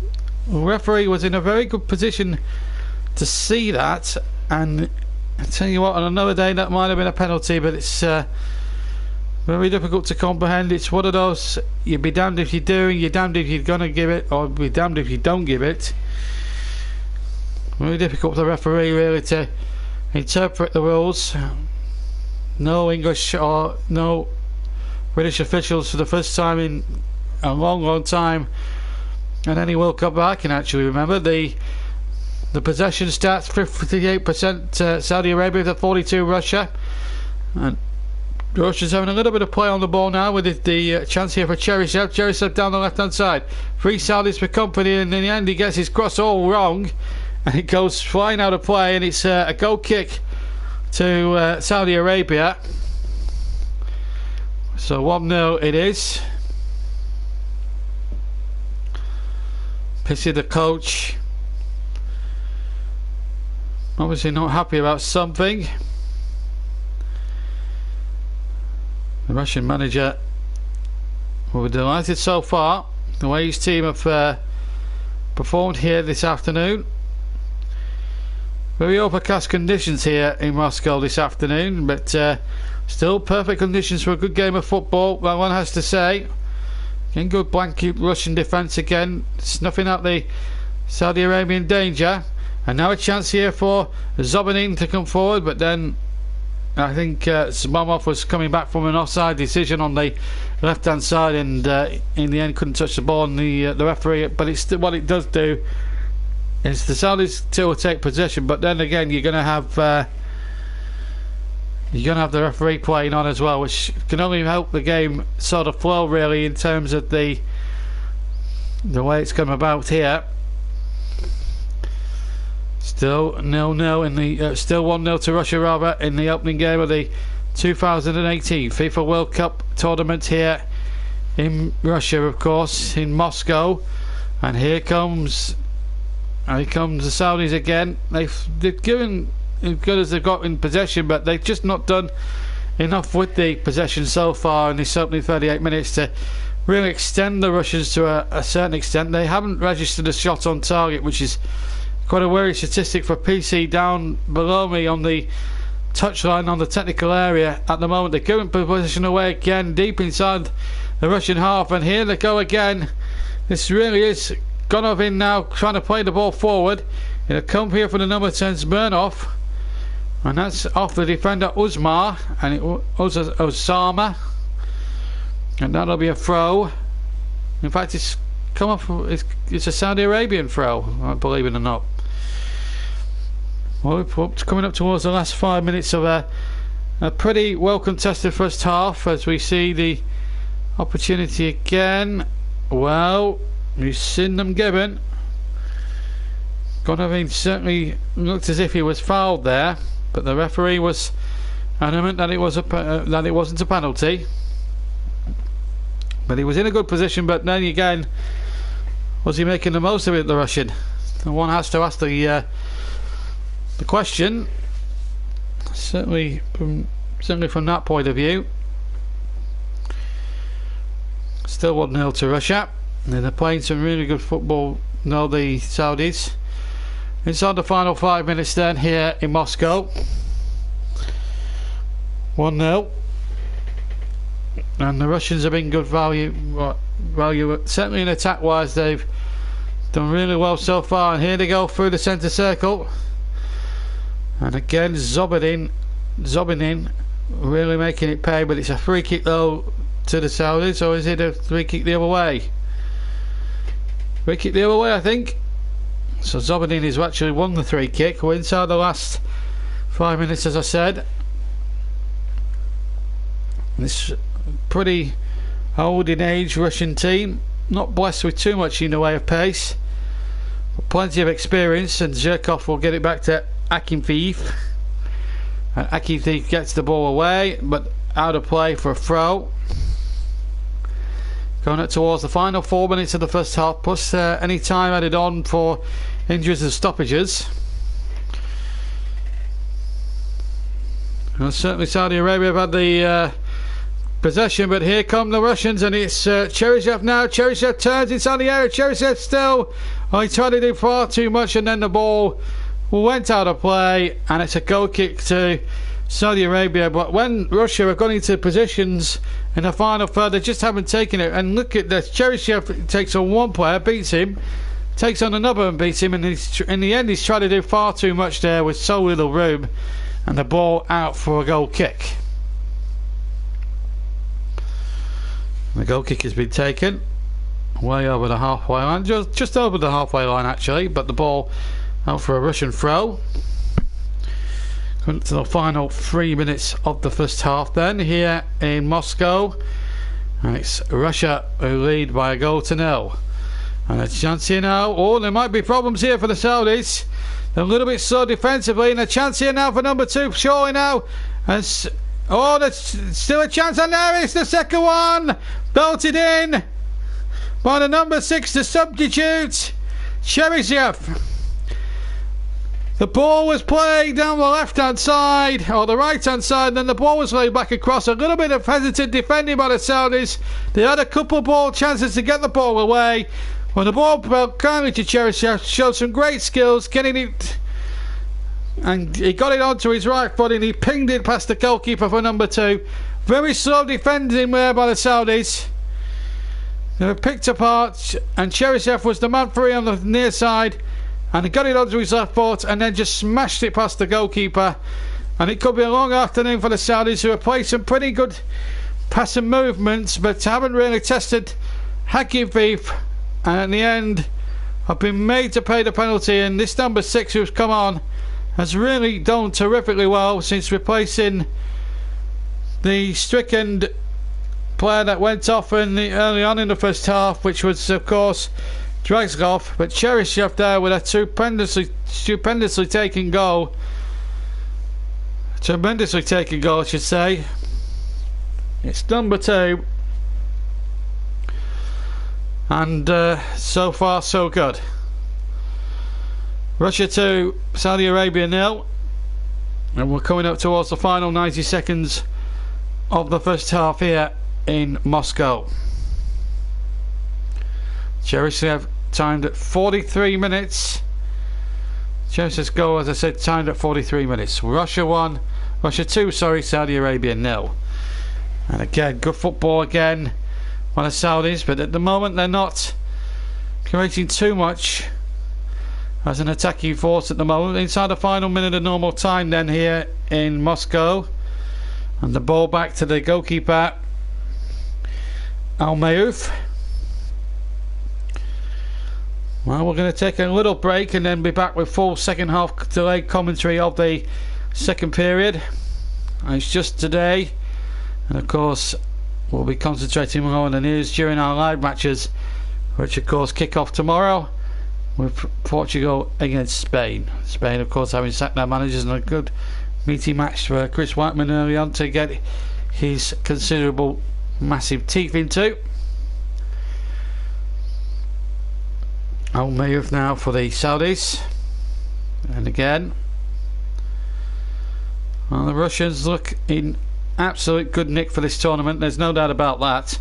The referee was in a very good position to see that, and I tell you what, on another day that might have been a penalty, but it's very difficult to comprehend. It's one of those, you'd be damned if you do, and you're damned if you're going to give it, or be damned if you don't give it. Very difficult for the referee really to interpret the rules. No English or no British officials for the first time in a long time and any World Cup I can actually remember. The possession stats: 58% Saudi Arabia to 42 Russia, and Russia's having a little bit of play on the ball now with the chance here for Cheryshev. Cheryshev down the left hand side, 3 Saudis for company, and in the end he gets his cross all wrong and it goes flying out of play, and it's a goal kick to Saudi Arabia. So 1-0 it is. Pissy the coach, obviously not happy about something. The Russian manager will be delighted so far the way his team have performed here this afternoon. Very overcast conditions here in Moscow this afternoon, but still perfect conditions for a good game of football, that one has to say. Again, good blanket Russian defence again, snuffing out the Saudi Arabian danger. And now a chance here for Zobanin to come forward, but then I think Zmomov was coming back from an offside decision on the left hand side, and in the end couldn't touch the ball, and the referee, but it's what it does do is the Saudis still take possession, but then again you're going to have the referee playing on as well, which can only help the game sort of flow really in terms of the way it's come about here. Still 0-0 in the still 1-0 to Russia rather in the opening game of the 2018 FIFA World Cup tournament here in Russia, of course, in Moscow. And here comes the Saudis again. They've given as good as they've got in possession, but they've just not done enough with the possession so far in this opening 38 minutes to really extend the Russians to a certain extent. They haven't registered a shot on target, which is quite a worrying statistic for PC down below me on the touchline on the technical area at the moment. They're giving possession away again deep inside the Russian half, and here they go again. This really is Gonovin now trying to play the ball forward. It'll come here for the number 10 Smirnov, and that's off the defender Uzmar, and it was Osama, and that'll be a throw. In fact, it's come off. It's a Saudi Arabian throw, believe it or not. Well, we're coming up towards the last 5 minutes of a pretty well contested first half, as we see the opportunity again. Well, you've seen them given. Gonovin certainly looked as if he was fouled there, but the referee was adamant that it wasn't a penalty. But he was in a good position, but then again, was he making the most of it, the Russian? And one has to ask the question. Certainly from that point of view. Still 1-0 to Russia, and they're playing some really good football now, the Saudis. Inside the final 5 minutes then here in Moscow. 1-0. And the Russians have been good value, certainly in attack wise. They've done really well so far, and here they go through the centre circle, and again Zobanin really making it pay, but it's a free kick though to the Saudis, or is it a free kick the other way? Free kick the other way, I think. So Zobanin has actually won the free kick. We're inside the last 5 minutes, as I said. This pretty old in age Russian team, not blessed with too much in the way of pace, but plenty of experience, and Zhirkov will get it back to Akinfeev, and Akinfeev gets the ball away but out of play for a throw. Going up towards the final 4 minutes of the first half, plus any time added on for injuries and stoppages. And certainly Saudi Arabia have had the possession, but here come the Russians, and it's Cheryshev now. Cheryshev turns inside the area. Cheryshev still. Oh, he tried to do far too much, and then the ball went out of play, and it's a goal kick to Saudi Arabia. But when Russia have gone into positions in the final third, they just haven't taken it. And look at this. Cheryshev takes on one player, beats him, takes on another and beats him, and in the end he's tried to do far too much there with so little room, and the ball out for a goal kick. The goal kick has been taken way over the halfway line, just over the halfway line actually, but the ball out for a Russian throw. Coming to the final 3 minutes of the first half then here in Moscow, and it's Russia who lead by 1-0. And a chance here now. Oh, there might be problems here for the Saudis. They're a little bit slow defensively, and a chance here now for number 2 surely now. And oh, there's still a chance, and there is the second one, belted in by the number 6, the substitute Cheryshev. The ball was played down the left-hand side, or the right-hand side, and then the ball was laid back across. A little bit of hesitant defending by the Saudis. They had a couple ball chances to get the ball away. When the ball fell kindly to Cheryshev, showed some great skills, getting it, and he got it onto his right foot, and he pinged it past the goalkeeper for number 2. Very slow defending there by the Saudis. They were picked apart, and Cheryshev was the man free on the near side, and he got it onto his left foot and then just smashed it past the goalkeeper. And it could be a long afternoon for the Saudis, who have played some pretty good passing movements but haven't really tested Hakim Thief, and in the end have been made to pay the penalty. And this number 6 who's come on has really done terrifically well since replacing the stricken player that went off early on in the first half, which was of course Dragskov. But Cheryshev there with a tremendously taken goal, I should say. It's number 2, and so far so good. Russia 2, Saudi Arabia 0, and we're coming up towards the final 90 seconds of the first half here in Moscow. Cheryshev timed at 43 minutes. Cheryshev's goal, as I said, timed at 43 minutes. Russia 2, Saudi Arabia 0. And again, good football again by the Saudis, but at the moment they're not creating too much as an attacking force at the moment. Inside the final minute of normal time then here in Moscow, and the ball back to the goalkeeper Almayouf. Well, we're going to take a little break and then be back with full second half delayed commentary of the second period. And it's just today, and of course we'll be concentrating more on the news during our live matches, which of course kick off tomorrow with Portugal against Spain. Spain of course having sacked their managers, and a good meaty match for Chris Whiteman early on to get his considerable massive teeth into. Al-Mayuf now for the Saudis, and again, well, the Russians look in absolute good nick for this tournament, there's no doubt about that,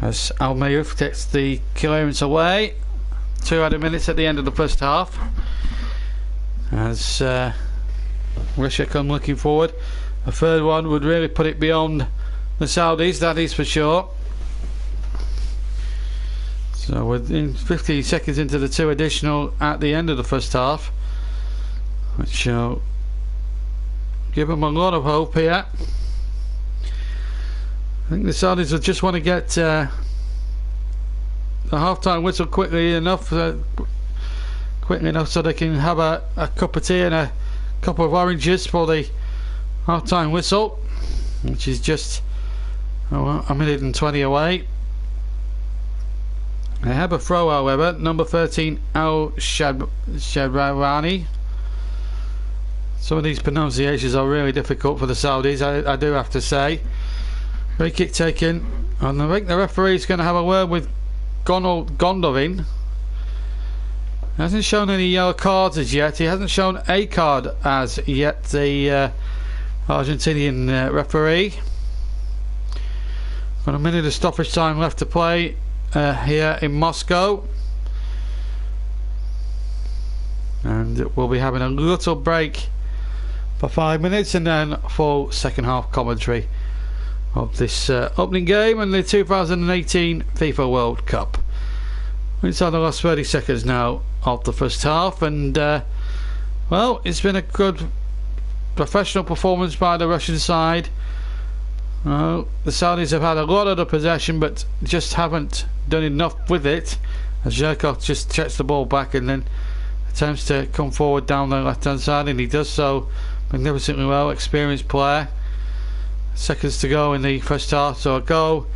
as Al-Mayuf takes the clearance away. 2 added minutes at the end of the first half as Russia come looking forward. A third one would really put it beyond the Saudis, that is for sure. So within 50 seconds into the 2 additional at the end of the first half, which shall give them a lot of hope here. I think the Saudis will just want to get the half-time whistle quickly enough so they can have a cup of tea and a couple of oranges for the half-time whistle, which is just a minute and 20 away. They have a throw, however, number 13 Al Shadrarani. Some of these pronunciations are really difficult for the Saudis, I do have to say. Free kick taken, and I think the referee is going to have a word with Gondovin. He hasn't shown any yellow cards as yet. He hasn't shown a card as yet, the Argentinian referee. Got a minute of stoppage time left to play here in Moscow, and we'll be having a little break for 5 minutes and then full second half commentary of this opening game and the 2018 FIFA World Cup. Inside the last 30 seconds now of the first half, and well, it's been a good professional performance by the Russian side. The Saudis have had a lot of the possession but just haven't done enough with it, as Zhirkov just checks the ball back and then attempts to come forward down the left hand side, and he does so magnificently well. Experienced player. Seconds to go in the first half, so a goal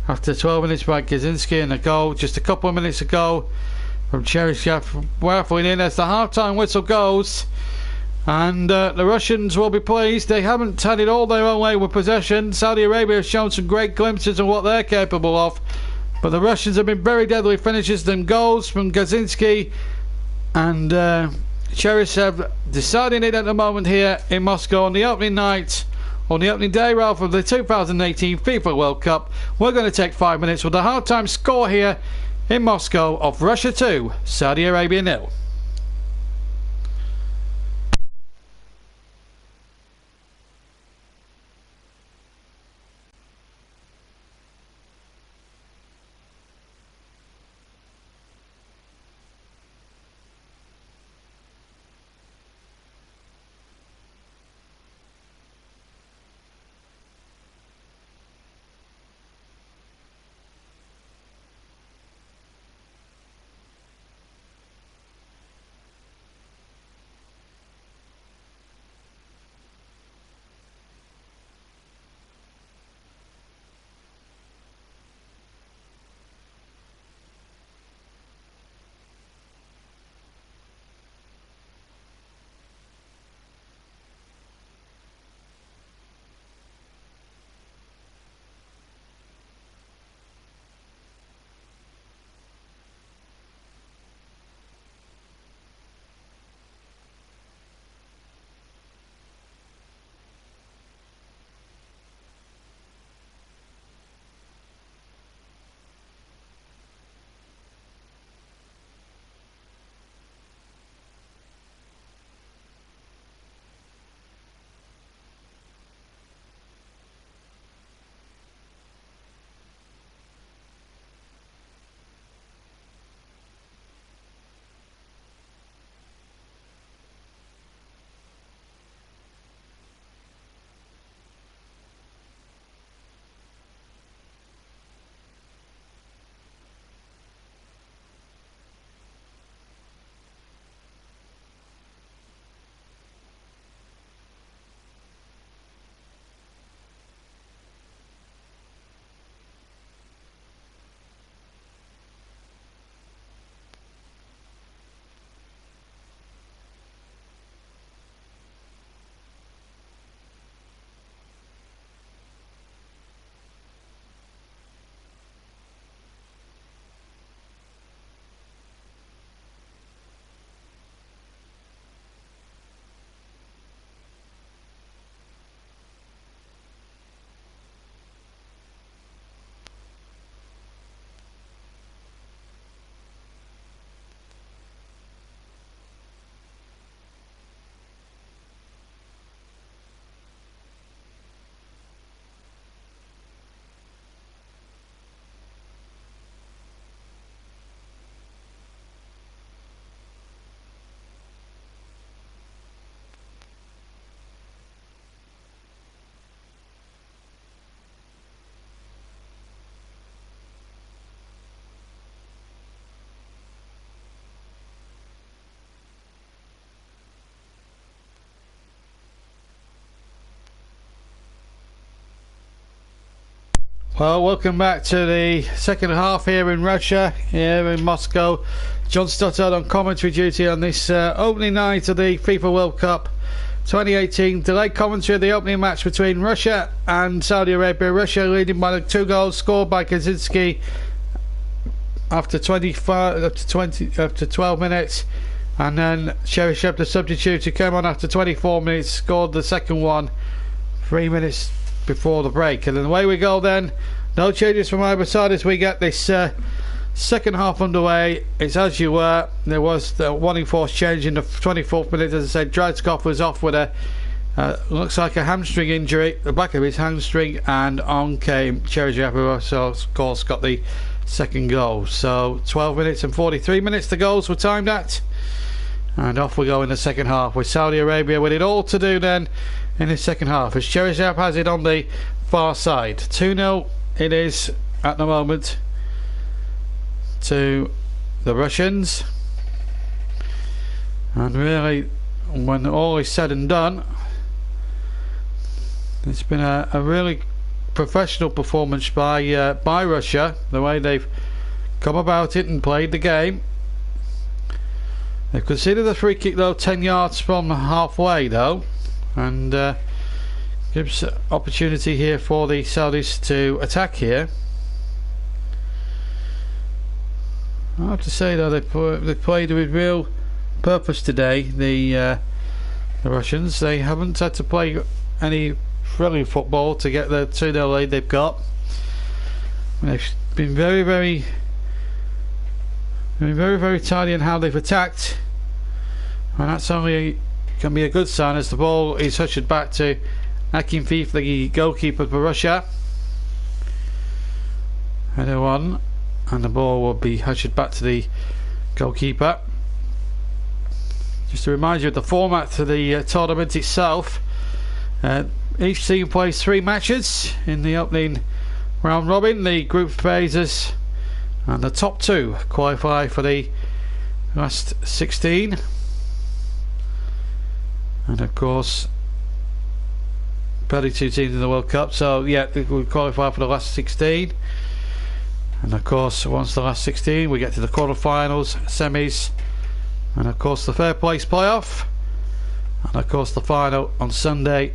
after 12 minutes by Gazinski, and a goal just a couple of minutes ago from Cheryshev raffling in as the half-time whistle goes. And the Russians will be pleased. They haven't had it all their own way with possession. Saudi Arabia has shown some great glimpses of what they're capable of, but the Russians have been very deadly finishes. Them goals from Gazinski and Cheryshev deciding it at the moment here in Moscow on the opening night, on the opening day rather, of the 2018 FIFA World Cup. We're going to take 5 minutes with the half-time score here in Moscow of Russia 2, Saudi Arabia 0. Well, welcome back to the second half here in Russia, here in Moscow. John Stoddard on commentary duty on this opening night of the FIFA World Cup 2018. Delayed commentary of the opening match between Russia and Saudi Arabia. Russia leading by the 2 goals scored by Kaczynski after 12 minutes, and then Cheryshev, the substitute, who came on after 24 minutes, scored the second one 3 minutes before the break. And then away we go then. No changes from either side as we get this second half underway. It's as you were. There was the one enforced change in the 24th minute. As I said, Dradskoff was off with a looks like a hamstring injury, the back of his hamstring, and on came Cheryshev, who also of course got the second goal. So 12 minutes and 43 minutes the goals were timed at, and off we go in the second half with Saudi Arabia with it all to do then in the second half as Cheryshev has it on the far side. 2-0 it is at the moment to the Russians, and really when all is said and done, it's been a really professional performance by Russia, the way they've come about it and played the game. They've conceded a free kick though, 10 yards from halfway though, and gives opportunity here for the Saudis to attack here. I have to say though, they played with real purpose today, the Russians. They haven't had to play any friendly football to get the 2-0 lead they've got. They've been very tidy in how they've attacked, and that's only can be a good sign as the ball is hushed back to Akin Fif, the goalkeeper for Russia. Header on, and the ball will be hushed back to the goalkeeper. Just to remind you of the format for the tournament itself, each team plays 3 matches in the opening round robin, the group phases, and the top 2 qualify for the last 16, and of course 32 teams in the World Cup, so yeah, we qualify for the last 16, and of course once the last 16 we get to the quarterfinals, semis, and of course the third place playoff, and of course the final on Sunday,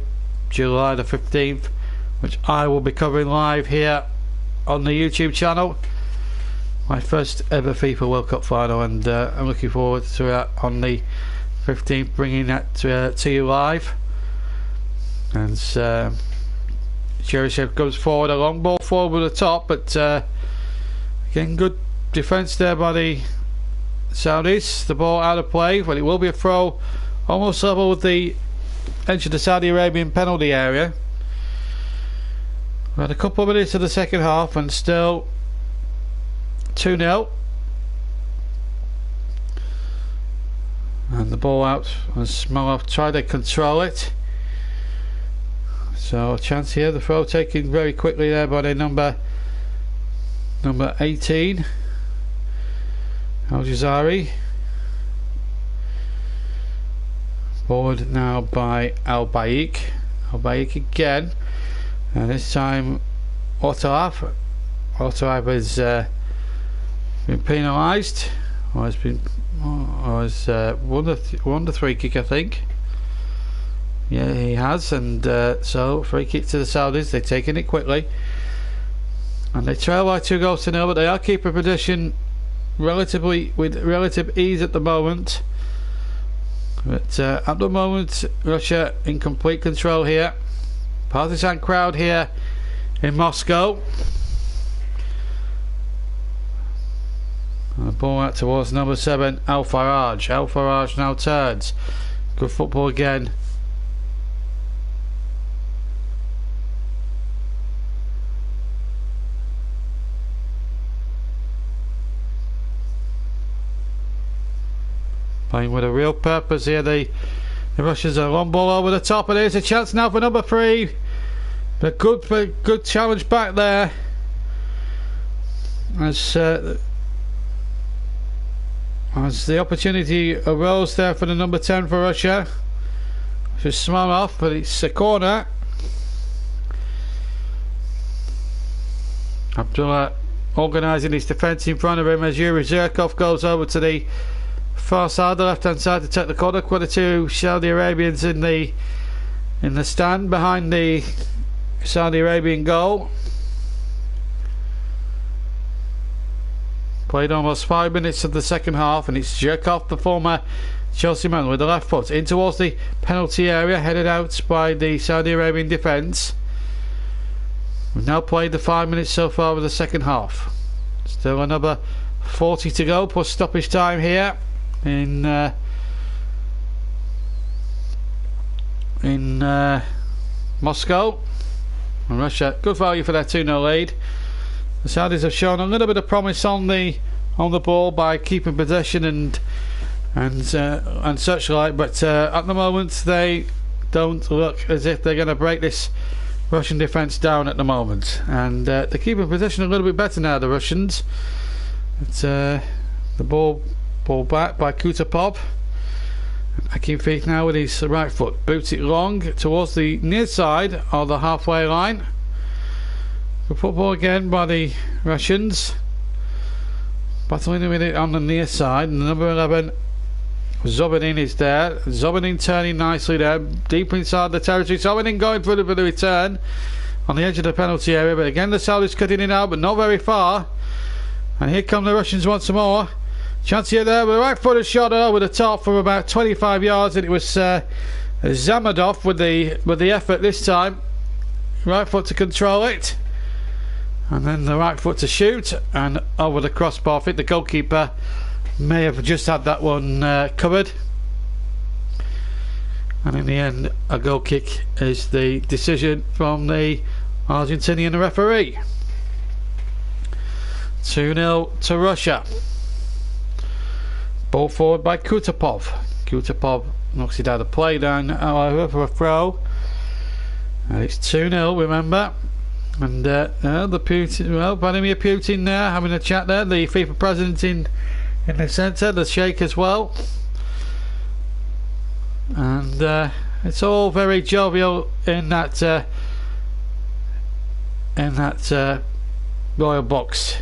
July the 15th, which I will be covering live here on the YouTube channel. My first ever FIFA World Cup final, and I'm looking forward to that on the 15th, bringing that to you live. And Cheryshev goes forward, a long ball forward with the top, but again good defence there by the Saudis. The ball out of play, but it will be a throw almost level with the edge of the Saudi Arabian penalty area. We had a couple of minutes of the second half and still 2-0, and the ball out, and Smolov tried to control it. So a chance here, the throw taken very quickly there by the number 18 Al Jazari. Forward now by Al Baik again, and this time Otalav has been penalised, or has won the free kick, I think. Yeah, he has, and so free kick to the Saudis. They've taken it quickly, and they trail by 2-0, but they are keeping position with relative ease at the moment. But at the moment, Russia in complete control here. Partisan crowd here in Moscow. And the ball out towards number 7, Al Faraj. Al Faraj now turns. Good football again. Playing with a real purpose here. The Russians are long ball over the top, and there's a chance now for number 3. But good challenge back there. As the opportunity arose there for the number 10 for Russia. Just swung off, but it's a corner. Abdullah organising his defence in front of him as Yuri Zirkov goes over to the far side, the left hand side, to take the corner. Quite a 2 Saudi Arabians in the stand behind the Saudi Arabian goal. Played almost 5 minutes of the second half, and it's Zirkov, the former Chelsea man, with the left foot in towards the penalty area, headed out by the Saudi Arabian defence. We've now played the 5 minutes so far of the second half. Still another 40 to go plus stoppage time here in Moscow. And Russia, good value for their 2-0 lead. The Saudis have shown a little bit of promise on the ball by keeping possession and such like, but at the moment they don't look as if they're going to break this Russian defence down at the moment, and they're keeping possession a little bit better now, the Russians. It's the ball back by Kutapov. Akinfeev now with his right foot boots it long towards the near side of the halfway line. The football again by the Russians, battling with it on the near side, and number 11 Zobanin is there. Zobanin turning nicely there, deep inside the territory. Zobanin going for the return on the edge of the penalty area, but again the Saudis cutting it out, but not very far. And here come the Russians once more. Chance here there with a right footed shot over the top from about 25 yards, and it was Zamadov with the effort this time. Right foot to control it, and then the right foot to shoot, and over the crossbar. I think the goalkeeper may have just had that one covered, and in the end a goal kick is the decision from the Argentinian referee. 2-0 to Russia. Ball forward by Kutapov. Kutapov knocks it out of play down, however, for a throw, and it's 2-0, remember. And the Putin, well, Vladimir Putin there having a chat there, the FIFA president in the centre, the Sheikh as well, and it's all very jovial in that royal box.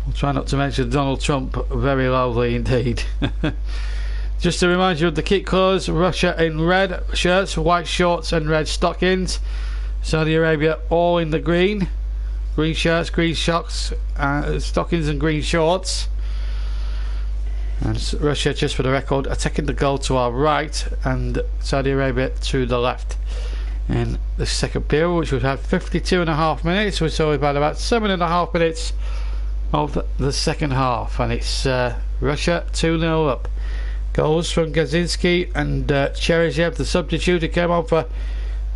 We'll try not to mention Donald Trump very loudly indeed. Just to remind you of the kit colours: Russia in red shirts, white shorts and red stockings. Saudi Arabia all in the green shirts, green socks, stockings and green shorts. And Russia, just for the record, are taking the goal to our right and Saudi Arabia to the left in the second period, which we've had 52.5 minutes. So we've had about 7.5 minutes of the second half, and it's Russia 2-0 up. Goals from Gazinski and Cheryshev, the substitute, who came on for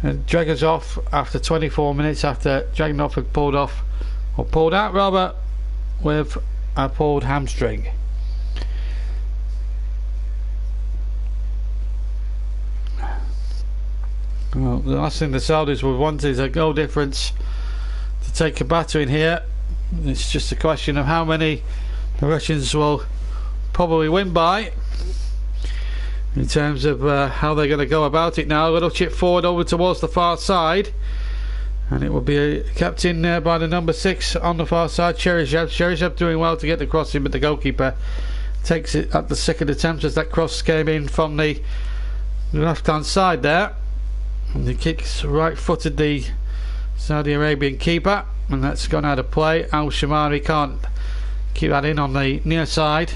Dragazov after 24 minutes after Dragunov had pulled out rather, with a pulled hamstring. Well, the last thing the Saudis would want is a goal difference to take a battering here. It's just a question of how many the Russians will probably win by, in terms of how they're going to go about it now. A little chip forward over towards the far side, and it will be kept in there by the number 6 on the far side, Cheryshev. Cheryshev doing well to get the cross in, but the goalkeeper takes it at the second attempt as that cross came in from the left hand side there, and the kicks right footed the Saudi Arabian keeper, and that's gone out of play. Al Shamari can't keep that in on the near side.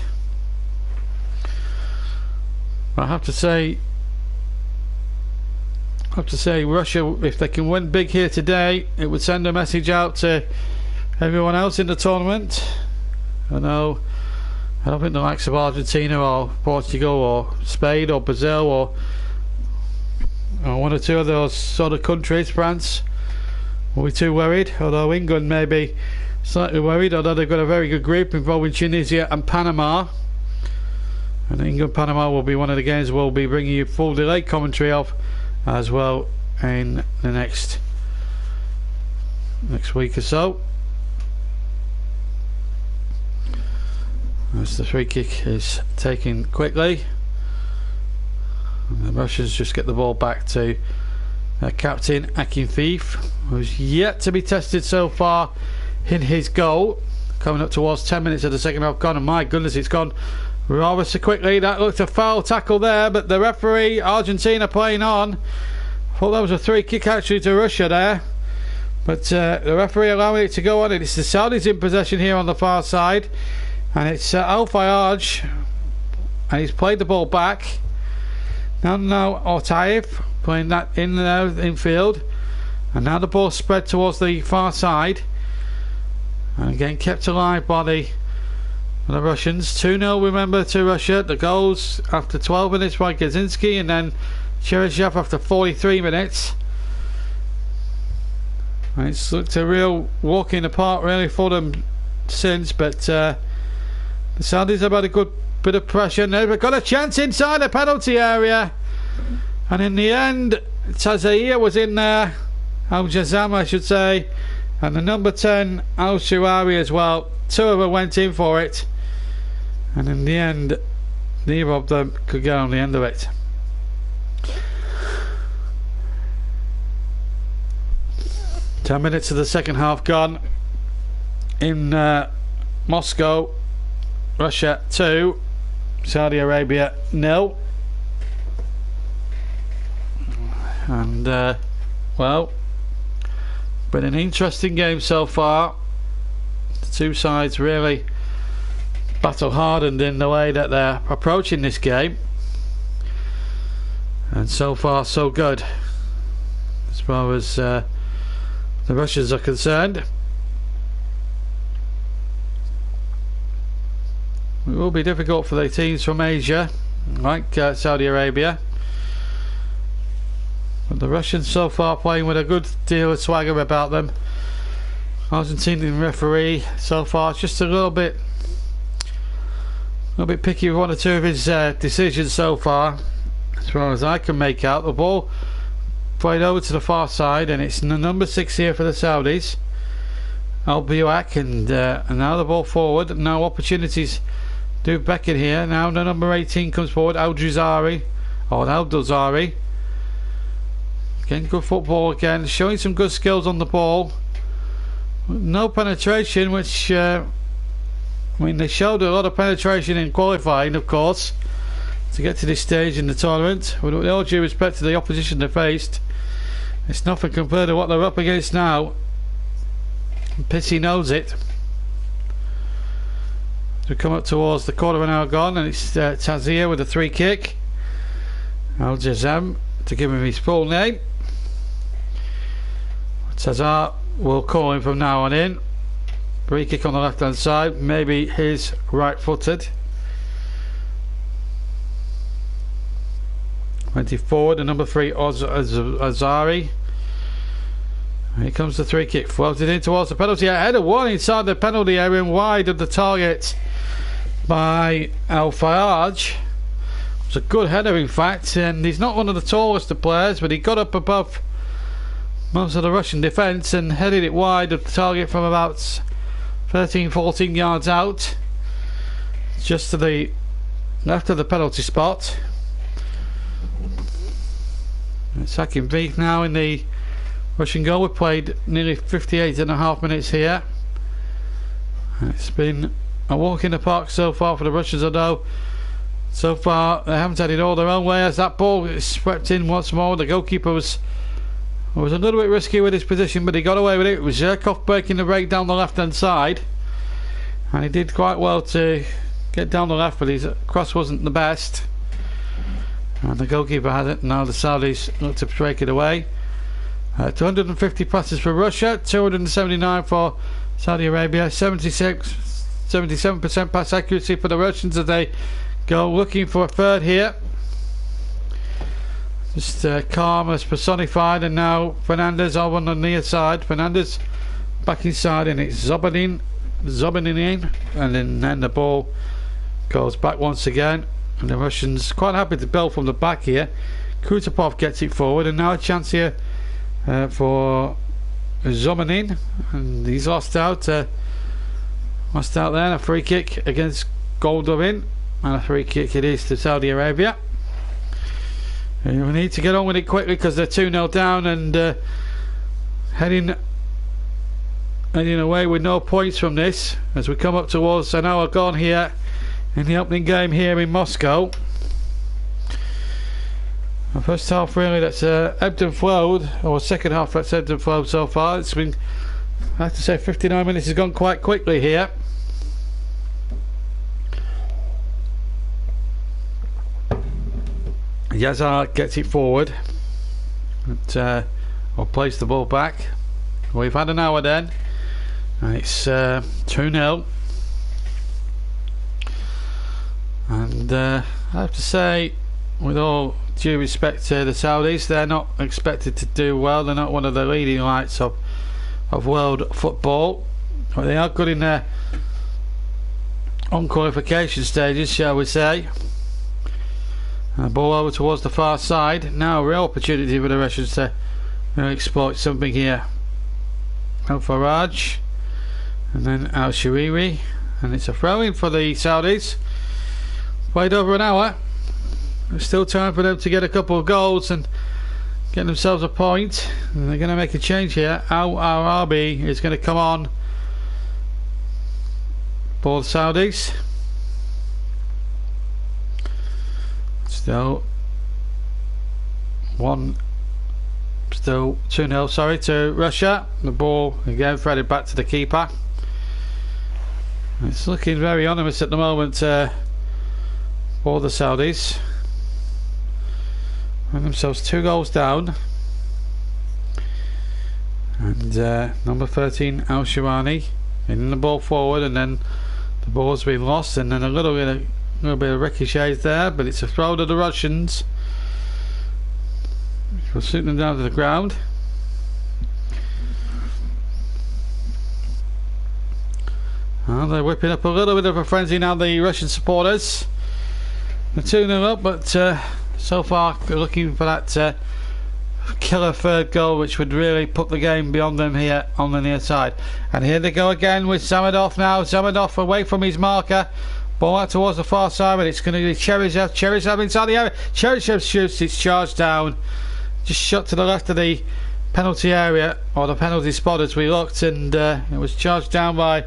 I have to say Russia, if they can win big here today, it would send a message out to everyone else in the tournament. I don't think the likes of Argentina or Portugal or Spain or Brazil or one or two of those sort of countries, France, will be too worried, although England may be slightly worried, although they've got a very good group involving Tunisia and Panama. And England-Panama will be one of the games we'll be bringing you full delay commentary of as well in the next week or so. As the free kick is taken quickly, and the Russians just get the ball back to captain Akinfeev, who's yet to be tested so far in his goal. Coming up towards 10 minutes of the second half gone, and my goodness, it's gone rather so quickly. That looked a foul tackle there, but the referee, Argentina playing on. I thought that was a free kick actually to Russia there, but the referee allowing it to go on. It's the Saudis in possession here on the far side, and it's Al Fayaj, and he's played the ball back, Now Otaev playing that in there infield, and now the ball spread towards the far side, and again kept alive by the Russians. 2-0, remember, to Russia. The goals after 12 minutes by Gazinski, and then Cheryshev after 43 minutes. And it's looked a real walk in the park really for them since, but the Saudis have had a good bit of pressure. They've got a chance inside the penalty area, and in the end Tazair was in there, Al-Jazam I should say, and the number 10 Al-Shirawi as well. Two of them went in for it, and in the end neither of them could get on the end of it. Ten minutes of the second half gone in Moscow. Russia 2, Saudi Arabia 0. And well, been an interesting game so far. The two sides really battle hardened in the way that they're approaching this game, and so far so good as far as the Russians are concerned. It will be difficult for the teams from Asia, like Saudi Arabia, but the Russians so far playing with a good deal of swagger about them. Argentinian referee so far just a little bit picky with one or two of his decisions so far, as far as I can make out. The ball played over to the far side, and it's the number 6 here for the Saudis, Al-Buak, and now the ball forward. Now opportunities do beckon here. Now the number 18 comes forward, Al-Jazari, or Al-Dozari. Again, good football again, showing some good skills on the ball. No penetration, which I mean, they showed a lot of penetration in qualifying, of course, to get to this stage in the tournament. With all due respect to the opposition they faced, it's nothing compared to what they're up against now. Pissy knows it. We come up towards the quarter of an hour gone, and it's Tazier with a free kick. Al-Jazam, to give him his full name. Tazar will call him from now on in. Free kick on the left hand side, maybe he's right footed. Went forward, the number 3 Azari. Here comes the free kick, floated in towards the penalty area. Header one inside the penalty area and wide of the target by Al Fayaj. It was a good header in fact, and he's not one of the tallest of players, but he got up above most of the Russian defence and headed it wide of the target from about 13-14 yards out, just to the left of the penalty spot. Attacking beef now in the Russian goal. We've played nearly 58.5 minutes here. It's been a walk in the park so far for the Russians, although so far they haven't had it all their own way, as that ball is swept in once more. The goalkeeper was a little bit risky with his position, but he got away with it. It was Zherkov breaking the break down the left hand side, and he did quite well to get down the left, but his cross wasn't the best, and the goalkeeper had it. Now the Saudis look to break it away. 250 passes for Russia, 279 for Saudi Arabia. 77% pass accuracy for the Russians as they go looking for a third here. Just calm as personified, and now Fernandez over on the near side. Fernandez back inside, and it's Zobanin, and then the ball goes back once again, and the Russians quite happy to build from the back here. Kutapov gets it forward, and now a chance here for Zobanin, and he's lost out there. A free kick against Goldovin, and a free kick it is to Saudi Arabia. And we need to get on with it quickly because they're 2-0 down, and heading away with no points from this as we come up towards an hour gone here in the opening game here in Moscow. The first half really that's ebbed and flowed, or second half that's ebbed and flowed so far. It's been, I have to say, 59 minutes has gone quite quickly here. Yazar gets it forward. We'll place the ball back. We've had an hour then, and it's 2-0. And I have to say, with all due respect to the Saudis, they're not expected to do well. They're not one of the leading lights of world football, but they are good in their qualification stages, shall we say. And the ball over towards the far side. Now a real opportunity for the Russians to exploit something here. Al Faraj, and then Al Shiriri, and it's a throw-in for the Saudis. Played over an hour. There's still time for them to get a couple of goals and get themselves a point. And they're going to make a change here. Al Arabi is going to come on for the Saudis. Still 2-0, sorry, to Russia. The ball again threaded back to the keeper. It's looking very ominous at the moment for the Saudis. Find themselves 2 goals down. And number 13, Al Shirani, hitting the ball forward, and then the ball's been lost, and then a little bit of ricochets there, but it's a throw to the Russians. We'll shoot them down to the ground. Well, they're whipping up a little bit of a frenzy now, the Russian supporters. They're 2-0 up, but so far they're looking for that killer third goal, which would really put the game beyond them here on the near side. And here they go again with Zamadov now. Zamadov away from his marker. Ball out towards the far side, but it's going to be Cheryshev. Cheryshev inside the area. Cheryshev shoots, it's charged down. Just shot to the left of the penalty area, or the penalty spot as we looked, and it was charged down by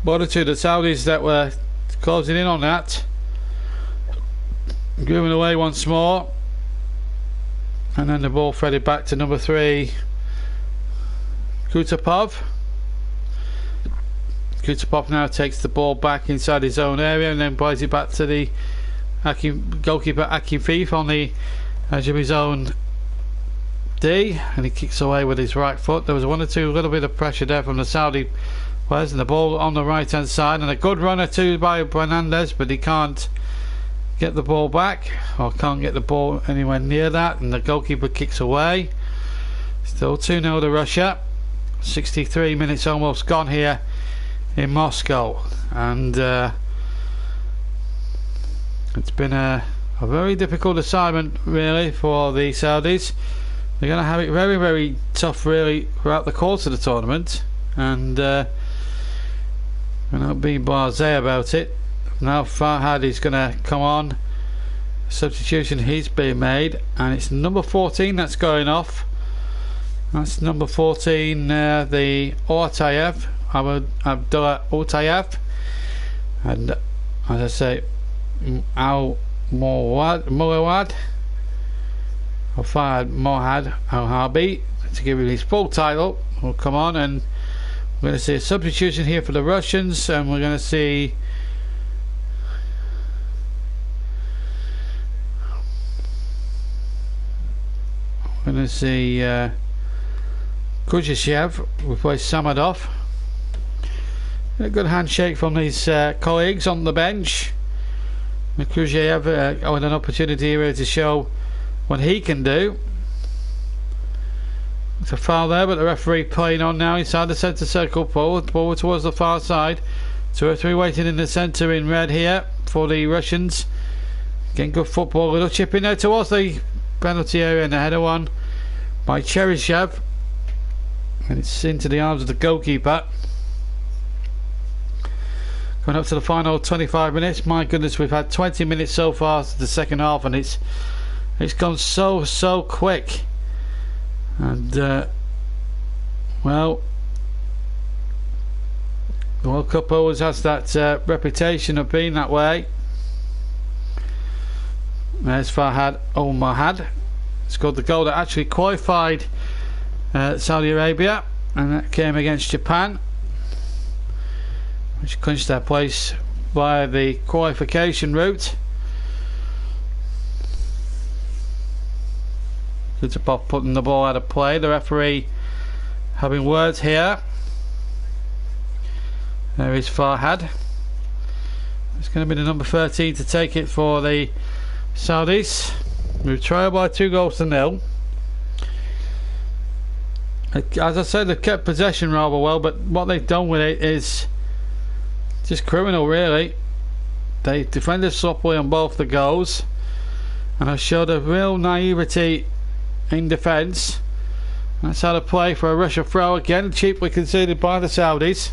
one or two of the Saudis that were closing in on that. Grooving away once more, and then the ball threaded back to number 3, Kutapov. Kutapov now takes the ball back inside his own area and then plays it back to the goalkeeper Akim Fief on the edge of his own D, and he kicks away with his right foot. There was one or two little bit of pressure there from the Saudi players, and the ball on the right hand side, and a good runner too by Fernandez, but he can't get the ball back, or can't get the ball anywhere near that, and the goalkeeper kicks away. Still 2-0 to Russia. 63 minutes almost gone here in Moscow, and it's been a very difficult assignment really for the Saudis. They're going to have it very, very tough really throughout the course of the tournament, and they're not being blasé about it. Now Farhad is going to come on. Substitution he's being made, and it's number 14 that's going off. That's number 14, the Ortayev, Abdullah Ortayev, and as I say, Al Muawad or Fahad Mohad Al Harbi, to give him his full title, will come on, and we're going to see a substitution here for the Russians, and we're going to see Kuzhishev replace Samadov. A good handshake from these colleagues on the bench. Kuzhishev had an opportunity here to show what he can do. It's a foul there, but the referee playing on now inside the centre circle, forward towards the far side. 2 or 3 waiting in the centre in red here for the Russians. Getting good football, little chip in there towards the penalty area, and the header one by Cheryshev, and it's into the arms of the goalkeeper. Going up to the final 25 minutes. My goodness, we've had 20 minutes so far to the second half, and it's gone so quick. And well, the World Cup always has that reputation of being that way. There's Farhad Al Mahad. Scored the goal that actually qualified Saudi Arabia, and that came against Japan, which clinched their place via the qualification route. Kutupov putting the ball out of play. The referee having words here. There is Farhad. It's going to be the number 13 to take it for the Saudis. We've trailed by 2-0. As I said, they've kept possession rather well, but what they've done with it is just criminal, really. They defended sloppily on both the goals, and have showed a real naivety in defence. That's how to play for a Russia throw, again cheaply conceded by the Saudis.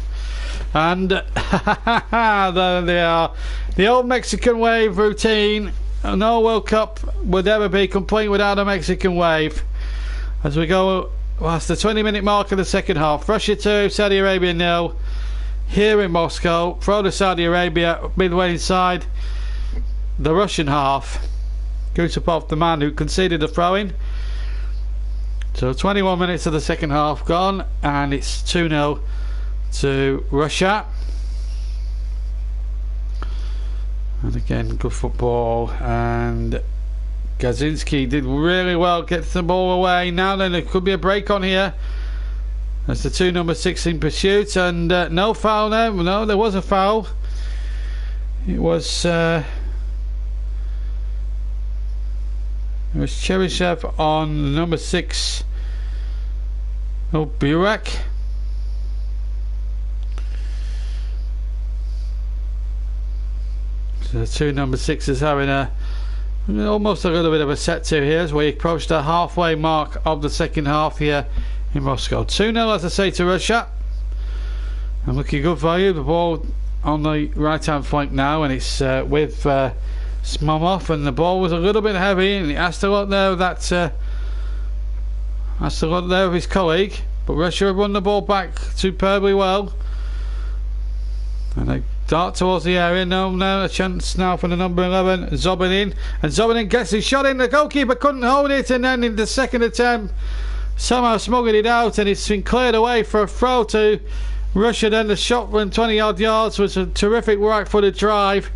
And there they are, the old Mexican wave routine. No World Cup would ever be complete without a Mexican wave. As we go past the 20-minute mark of the second half, Russia 2, Saudi Arabia 0 here in Moscow. Throw to Saudi Arabia midway inside the Russian half. Kutupov, the man who conceded the throw-in. So 21 minutes of the second half gone, and it's 2-0 to Russia. And again, good football, and Gazinski did really well, gets the ball away. Now then, there could be a break on here. That's the 2 number 6 in pursuit, and no foul there. No, there was a foul. It was Cheryshev on number 6. Oh, Burek. So the 2 number 6 is having almost a little bit of a set to here as we approach the halfway mark of the second half here in Moscow. 2-0, as I say, to Russia. And looking good value. The ball on the right hand flank now, and it's with Smomov, and the ball was a little bit heavy, and he has to look there with that has to look there with his colleague, but Russia have run the ball back superbly well, and they dart towards the area. Now a chance now for the number 11, Zobinin, and Zobinin gets his shot in. The goalkeeper couldn't hold it, and then in the second attempt somehow smuggled it out, and it's been cleared away for a throw to Russia. Then the shot from 20 odd yards was a terrific right-footed drive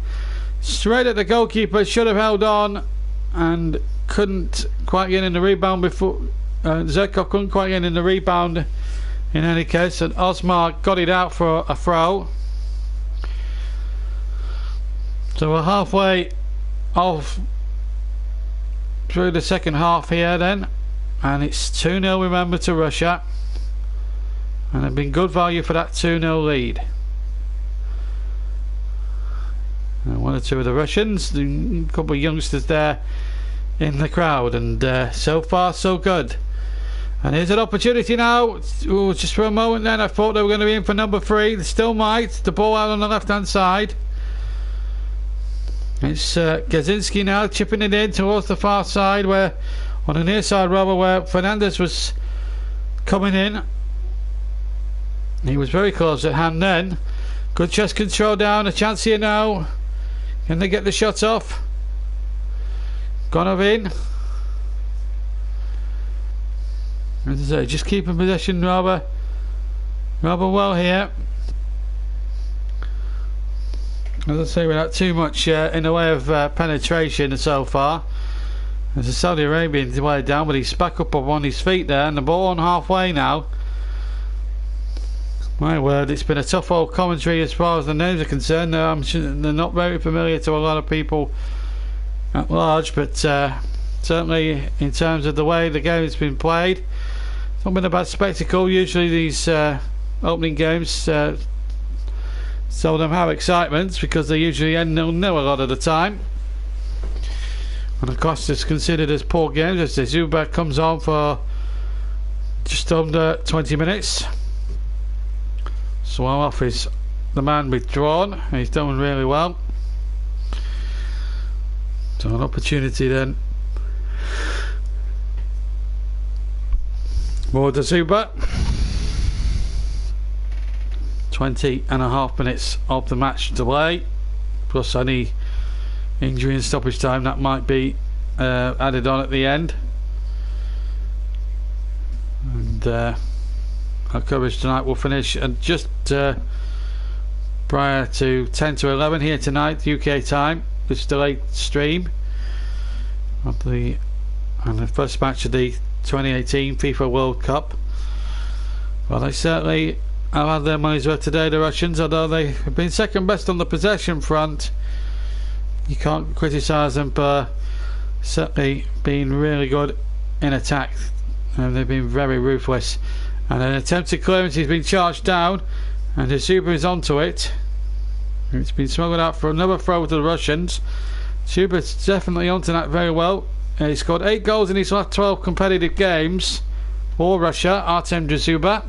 straight at the goalkeeper. Should have held on and couldn't quite get in the rebound before Zerkov couldn't quite get in the rebound in any case, and Osmar got it out for a throw. So we're halfway off through the second half here then, and it's 2-0, remember, to Russia, and it's been good value for that 2-0 lead. And 1 or 2 of the Russians, a couple of youngsters there in the crowd, and so far so good. And here's an opportunity now. Ooh, just for a moment then I thought they were going to be in for number 3. They still might. The ball out on the left hand side. It's Gazinski now chipping it in towards the far side, where on the near side rather, where Fernandez was coming in. He was very close at hand then. Good chest control down. A chance here now. Can they get the shot off? Gonov in. As I say, just keeping possession rather well here. As I say, without too much in the way of penetration so far. As the Saudi Arabian's way down, but he's back up on his feet there, and the ball on halfway now. My word, it's been a tough old commentary as far as the names are concerned. I'm sure they're not very familiar to a lot of people at large, but certainly in terms of the way the game has been played, it's not been a bad spectacle. Usually these opening games seldom have excitement because they usually end 0-0 a lot of the time, and of course it's considered as poor games as the Zuba comes on for just under 20 minutes. Swallow is the man withdrawn. He's done really well. So an opportunity then for the Zuba. 20.5 minutes of the match delay, plus any injury and stoppage time that might be added on at the end. And our coverage tonight will finish at just prior to 10 to 11 here tonight, UK time. This delayed stream of the and the first match of the 2018 FIFA World Cup. Well, they certainly have had their money's worth today, the Russians, although they've been second best on the possession front. You can't criticise them for certainly being really good in attack, and they've been very ruthless. And an attempted clearance has been charged down, and the Zuba is onto it. It's been smuggled out for another throw to the Russians. Zuba's definitely onto that very well. He scored 8 goals in his last 12 competitive games for Russia, Artem Dzyuba.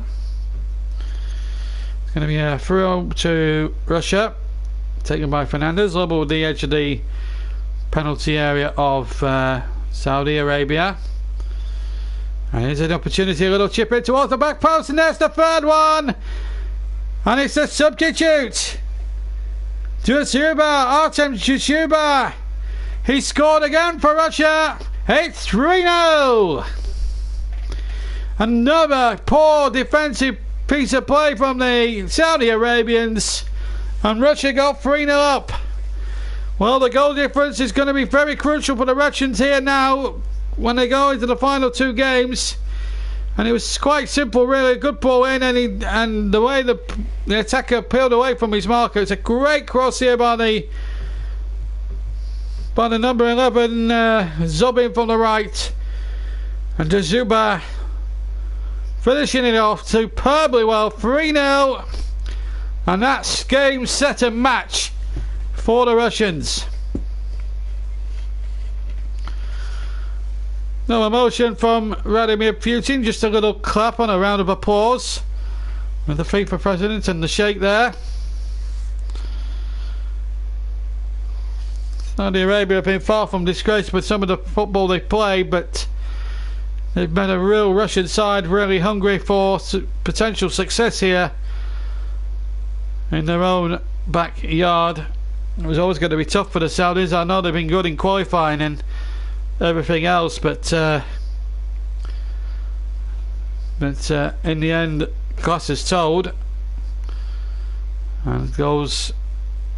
It's going to be a throw to Russia, taken by Fernandez, level with the edge of the penalty area of Saudi Arabia. And here's an opportunity, a little chip in towards the back post, and there's the third one! And it's a substitute! Dzyuba, Artem Dzyuba! He scored again for Russia! It's 3-0! Another poor defensive piece of play from the Saudi Arabians, and Russia got 3-0 up. Well, the goal difference is going to be very crucial for the Russians here now when they go into the final 2 games. And it was quite simple, really. A good ball in, and the way the attacker peeled away from his marker. It's a great cross here by the number 11 Zobin from the right, and Dzyuba finishing it off superbly well. 3-0, and that's game, set and match for the Russians. No emotion from Vladimir Putin, just a little clap and a round of applause with the FIFA president and the sheikh there. Saudi Arabia have been far from disgraced with some of the football they play, but they've been a real Russian side, really hungry for potential success here in their own backyard. It was always going to be tough for the Saudis. I know they've been good in qualifying and everything else, but in the end, class is told, and it goes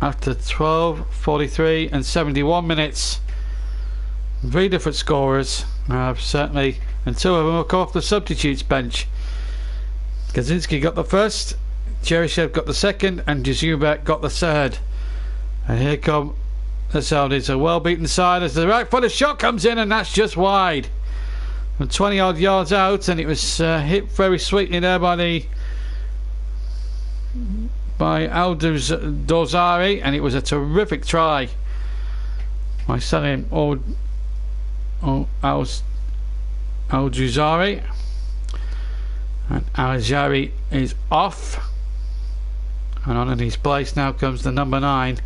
after 12, 43 and 71 minutes. 3 different scorers, certainly, and 2 of them will come off the substitutes bench. Kaczynski got the first, Cheryshev got the second, and Dzyuba got the third. And here come the Saudis, a well beaten side, as the right footed shot comes in, and that's just wide from 20 odd yards out, and it was hit very sweetly there by Al-Dozari, and it was a terrific try by Salim Al-Dozari. And Al-Jari is off, and on in his place now comes the number 9,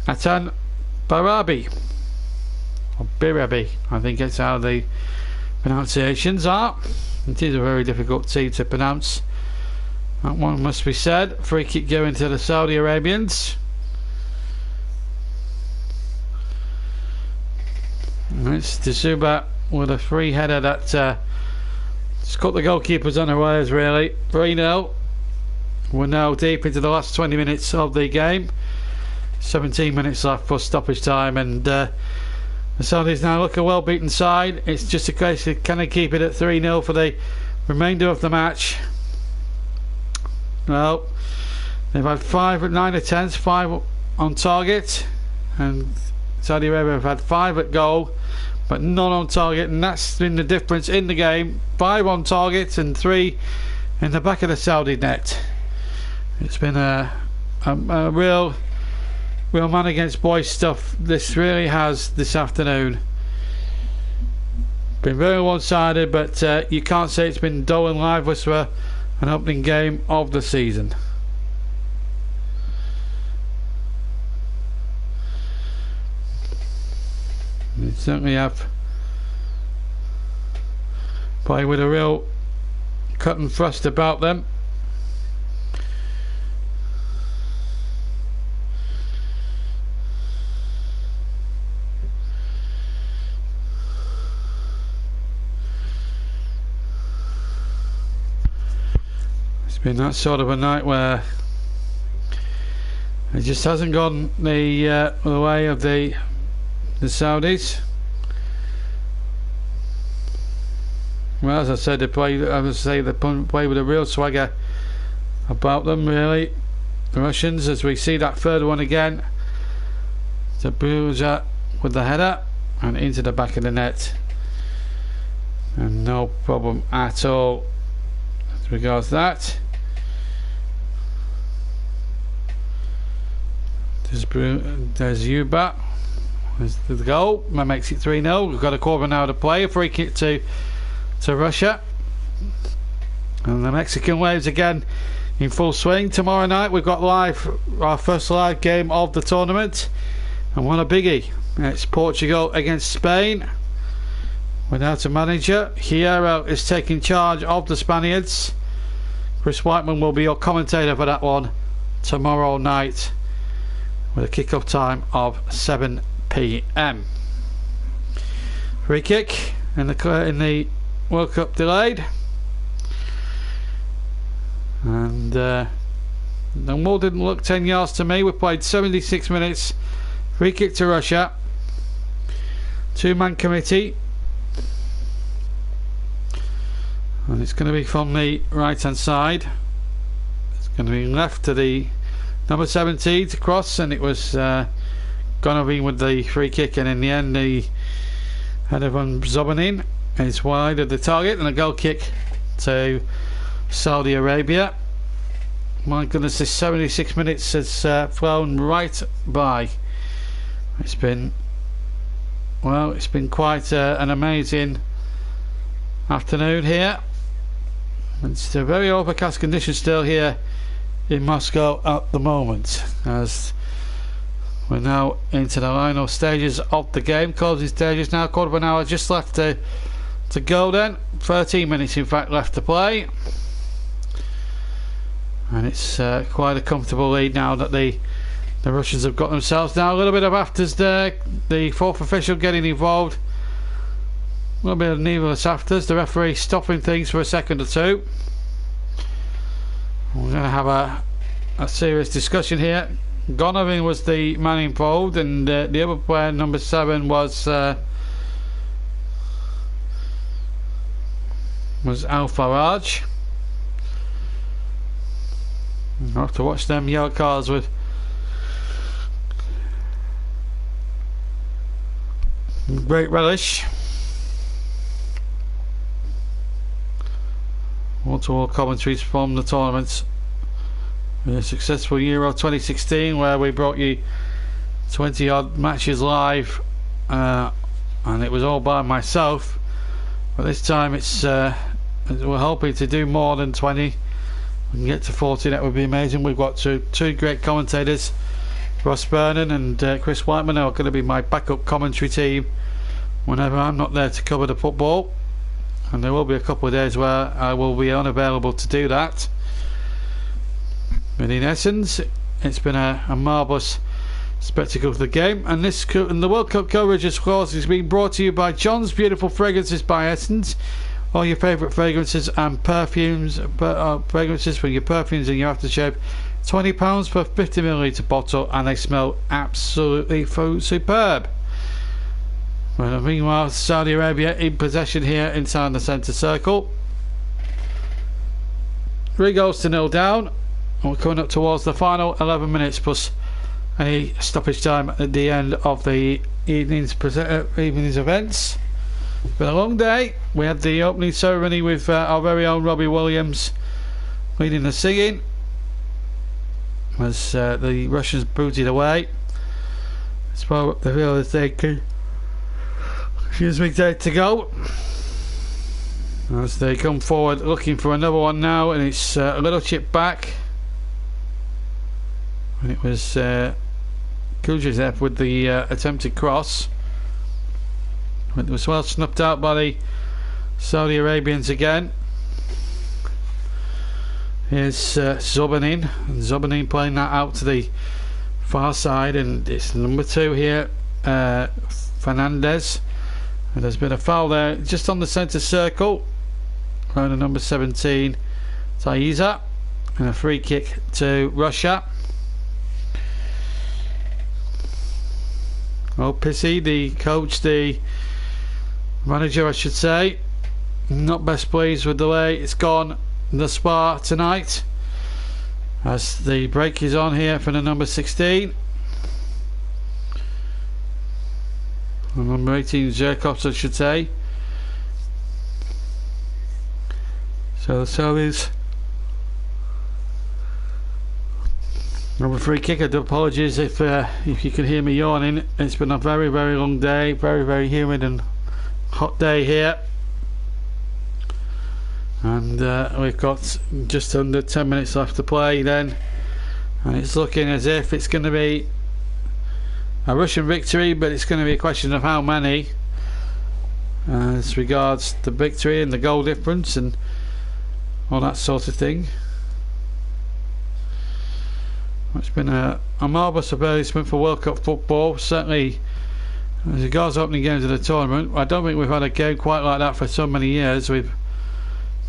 Atan Barabi, or Birabi, I think it's how the pronunciations are. It is a very difficult team to pronounce, that one must be said. Free kick going to the Saudi Arabians. And it's Dzyuba with a free header that just caught the goalkeepers unawares, really. 3-0. We're now deep into the last 20 minutes of the game. 17 minutes left for stoppage time, and the Saudis now look a well beaten side. It's just a case of can they keep it at 3-0 for the remainder of the match. Well, they've had 5 at 9 attempts, 5 on target, and Saudi Arabia have had 5 at goal but none on target, and that's been the difference in the game. 5 on target and 3 in the back of the Saudi net. It's been a real man against boys stuff. This really has this afternoon been very one-sided, but you can't say it's been dull and lifeless for an opening game of the season. They certainly have played with a real cut and thrust about them. It's been that sort of a night where it just hasn't gone the way of the Saudis. Well, as I said, they play with a real swagger about them, really. The Russians, as we see that third one again. The Bruiser with the header and into the back of the net. And no problem at all as regards that. There's Yuba. There's the goal. That makes it 3-0. We've got a quarter now to play. A free kick to Russia. And the Mexican waves again in full swing. Tomorrow night we've got our first live game of the tournament. And what a biggie. It's Portugal against Spain. Without a manager. Hierro is taking charge of the Spaniards. Chris Whiteman will be your commentator for that one tomorrow night, with a kick-off time of 7 PM. Free kick in the World Cup delayed, and the ball didn't look 10 yards to me. We played 76 minutes. Free kick to Russia. Two-man committee, and it's going to be from the right-hand side. It's going to be left to the number 17 to cross, and it was Gonovin with the free kick, and in the end the header from Zobanin is wide of the target, and a goal kick to Saudi Arabia. My goodness, this 76 minutes has flown right by. It's been quite an amazing afternoon here. It's a very overcast condition still here in Moscow at the moment, as we're now into the final stages of the game, closing stages now. Quarter of an hour just left to go then. 13 minutes in fact left to play, and it's quite a comfortable lead now that the Russians have got themselves. Now a little bit of afters there, the fourth official getting involved, a little bit of needless afters, the referee stopping things for a second or two. We're going to have a serious discussion here. Gonovin was the man involved, and the other player, number 7, was Al Faraj. I'll have to watch them yellow cards with great relish. Wall-to-wall commentaries from the tournament. A successful Euro 2016, where we brought you 20 odd matches live, and it was all by myself. But this time it's we're hoping to do more than 20. We can get to 40, that would be amazing. We've got two great commentators, Ross Vernon and Chris Whiteman, are going to be my backup commentary team whenever I'm not there to cover the football. And there will be a couple of days where I will be unavailable to do that. But in essence, it's been a marvellous spectacle of the game. And the World Cup coverage, of course, is being brought to you by John's Beautiful Fragrances by Essence. All your favourite fragrances and perfumes, fragrances for your perfumes and your aftershave. £20 per 50ml bottle, and they smell absolutely superb. Well, meanwhile, Saudi Arabia in possession here inside the centre circle. 3-0 down. We're coming up towards the final 11 minutes plus any stoppage time at the end of the evening's events. It's been a long day. We had the opening ceremony with our very own Robbie Williams leading the singing as the Russians booted away. As far the field as they could. Excuse me, day to go. As they come forward looking for another one now, and it's a little chip back. And it was Kujazev with the attempted cross. It was well snuffed out by the Saudi Arabians again. Here's Zobanin, and Zobanin playing that out to the far side, and it's number 2 here, Fernandez. And there's been a foul there just on the centre circle around the number 17, Taiza, and a free kick to Russia. Oh, Pissy, the coach, the manager I should say, not best pleased with the way it's gone thus far tonight, as the break is on here for the number 16. Number 18, Zerkovs, I should say. So the service. Number 3 kicker. Apologies if you can hear me yawning. It's been a very, very long day, very, very humid and hot day here, and we've got just under 10 minutes left to play then, and it's looking as if it's going to be a Russian victory, but it's going to be a question of how many as regards the victory and the goal difference and all that sort of thing. It's been a marvellous advertisement for World Cup football, certainly as regards opening games of the tournament. I don't think we've had a game quite like that for so many years. Of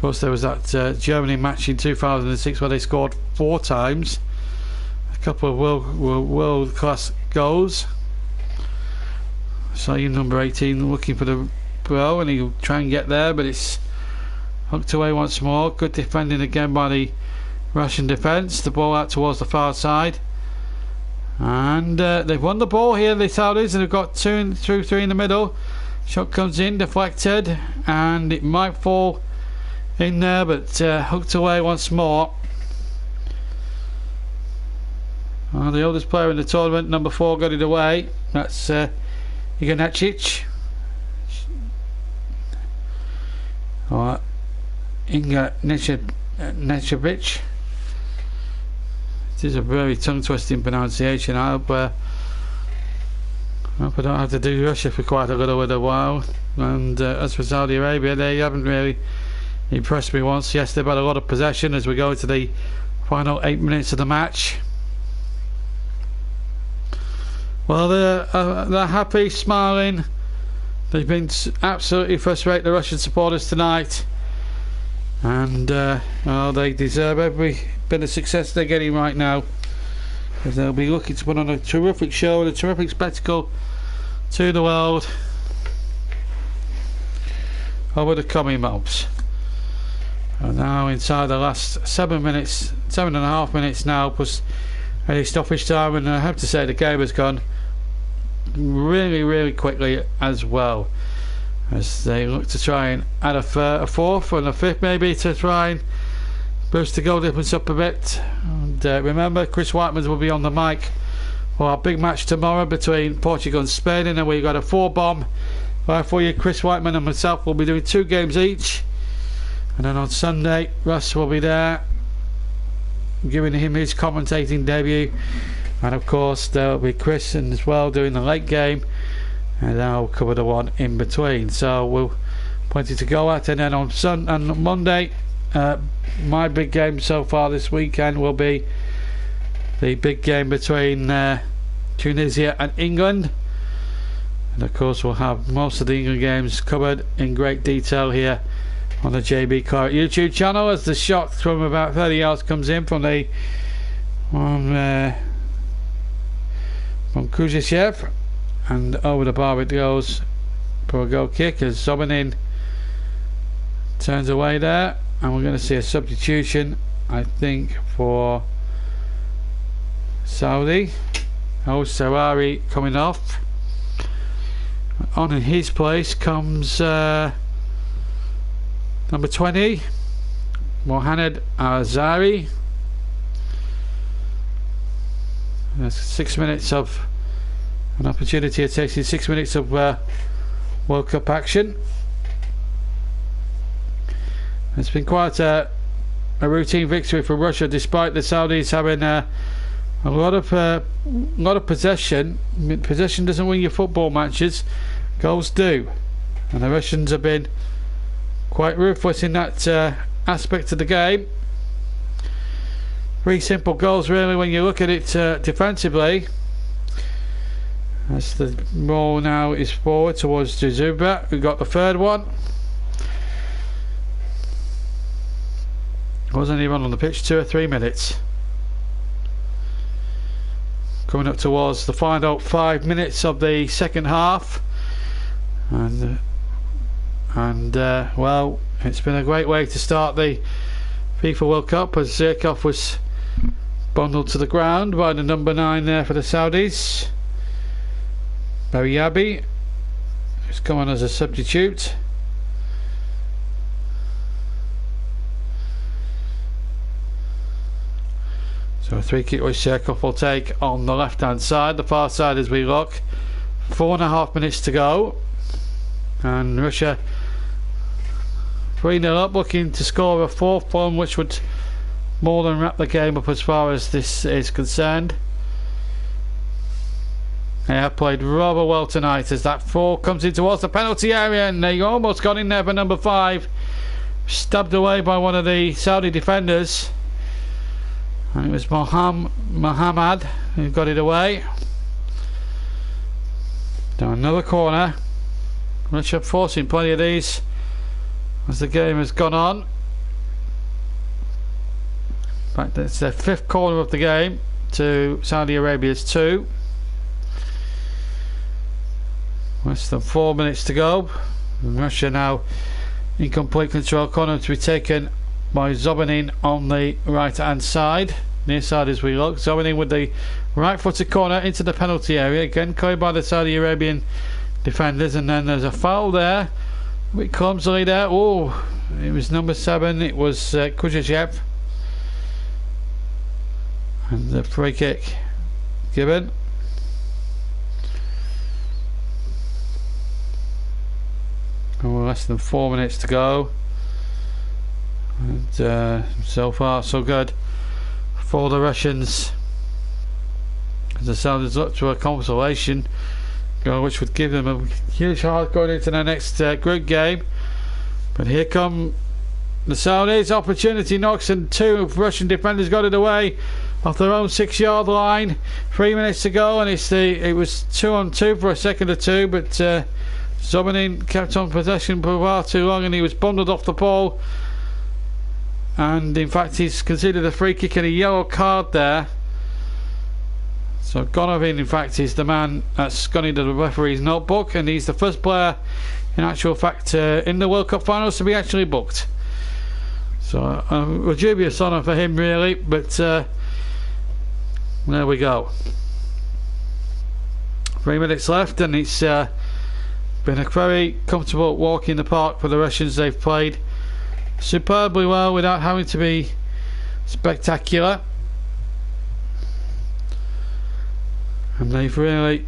course, there was that Germany match in 2006 where they scored 4 times, a couple of world class goals. So number 18 looking for the ball, and he'll try and get there, but it's hooked away once more. Good defending again by the Russian defence. The ball out towards the far side, and they've won the ball here, the Saudis, and they've got 2 through 3 in the middle. Shot comes in, deflected, and it might fall in there, but hooked away once more. The oldest player in the tournament, number 4, got it away. That's Ignacich. Or Ignacich. It is a very tongue-twisting pronunciation. I hope I don't have to do Russia for quite a little while. And as for Saudi Arabia, they haven't really impressed me once. Yes, they've had a lot of possession as we go to the final 8 minutes of the match. Well, they're happy, smiling. They've been absolutely frustrated, the Russian supporters, tonight, and well, they deserve every bit of success they're getting right now, because they'll be looking to put on a terrific show and a terrific spectacle to the world over the coming months. And now inside the last 7.5 minutes now, plus any stoppage time, and I have to say the game has gone really quickly as well, as they look to try and add a 4th and a 5th maybe to try and boost the goal difference up a bit. And remember, Chris Whiteman will be on the mic for our big match tomorrow between Portugal and Spain, and then we've got a 4-bomb right for you. Chris Whiteman and myself will be doing 2 games each, and then on Sunday Russ will be there giving him his commentating debut, and of course there will be Chris and as well doing the late game, and then I'll cover the one in between. So we'll plenty to go at, and then on Monday, my big game so far this weekend will be the big game between Tunisia and England, and of course we'll have most of the England games covered in great detail here on the JB Clark YouTube channel, as the shot from about 30 yards comes in from Kuzyshev, and over the bar it goes for a goal kick as Zobanin turns away there, and we're going to see a substitution, I think, for Saudi. Sarari coming off. On in his place comes number 20, Mohamed Azari. That's 6 minutes of an opportunity of taking 6 minutes of World Cup action. It's been quite a routine victory for Russia, despite the Saudis having a lot of possession. Possession doesn't win your football matches, goals do, and the Russians have been quite ruthless in that aspect of the game. 3 simple goals really when you look at it defensively, as the ball now is forward towards Dzuba, who got the 3rd one. Wasn't even on the pitch 2 or 3 minutes. Coming up towards the final 5 minutes of the second half, and well, It's been a great way to start the FIFA World Cup, as Zirkov was bundled to the ground by the number 9 there for the Saudis. Bariabi, who's come on as a substitute. So a free kick which Zirkov will take on the left hand side, the far side as we look. 4.5 minutes to go, and Russia 3-0 up, looking to score a 4th one, which would more than wrap the game up as far as this is concerned. They have played rather well tonight as that 4 comes in towards the penalty area, and they almost got in there for number 5, stabbed away by one of the Saudi defenders, and it was Mohammad who got it away. Now another corner. Russia forcing plenty of these as the game has gone on. In fact, it's their 5th corner of the game to Saudi Arabia's 2. Less than 4 minutes to go. And Russia now in complete control. Corner to be taken by Zobanin on the right hand side, near side as we look. Zobanin with the right footed corner into the penalty area, again cleared by the Saudi Arabian defenders, and then there's a foul there, a bit clumsily there. Oh, it was number 7, it was Kujajev, and the free kick given. Less than 4 minutes to go, and so far so good for the Russians, as the Saudis look to a consolation goal which would give them a huge heart going into their next group game. But here come the Saudis. Opportunity knocks, and 2 Russian defenders got it away off their own 6-yard line. 3 minutes to go, and it was 2-on-2 for a second or two, but Zobanin kept on possession for far too long, and he was bundled off the ball, and in fact he's conceded a free kick and a yellow card there. So Gonovin in fact is the man that's gone into the referee's notebook, and he's the first player in actual fact in the World Cup finals to be actually booked. So a dubious honour for him really, but there we go. 3 minutes left, and it's been a very comfortable walk in the park for the Russians. They've played superbly well without having to be spectacular, and they've really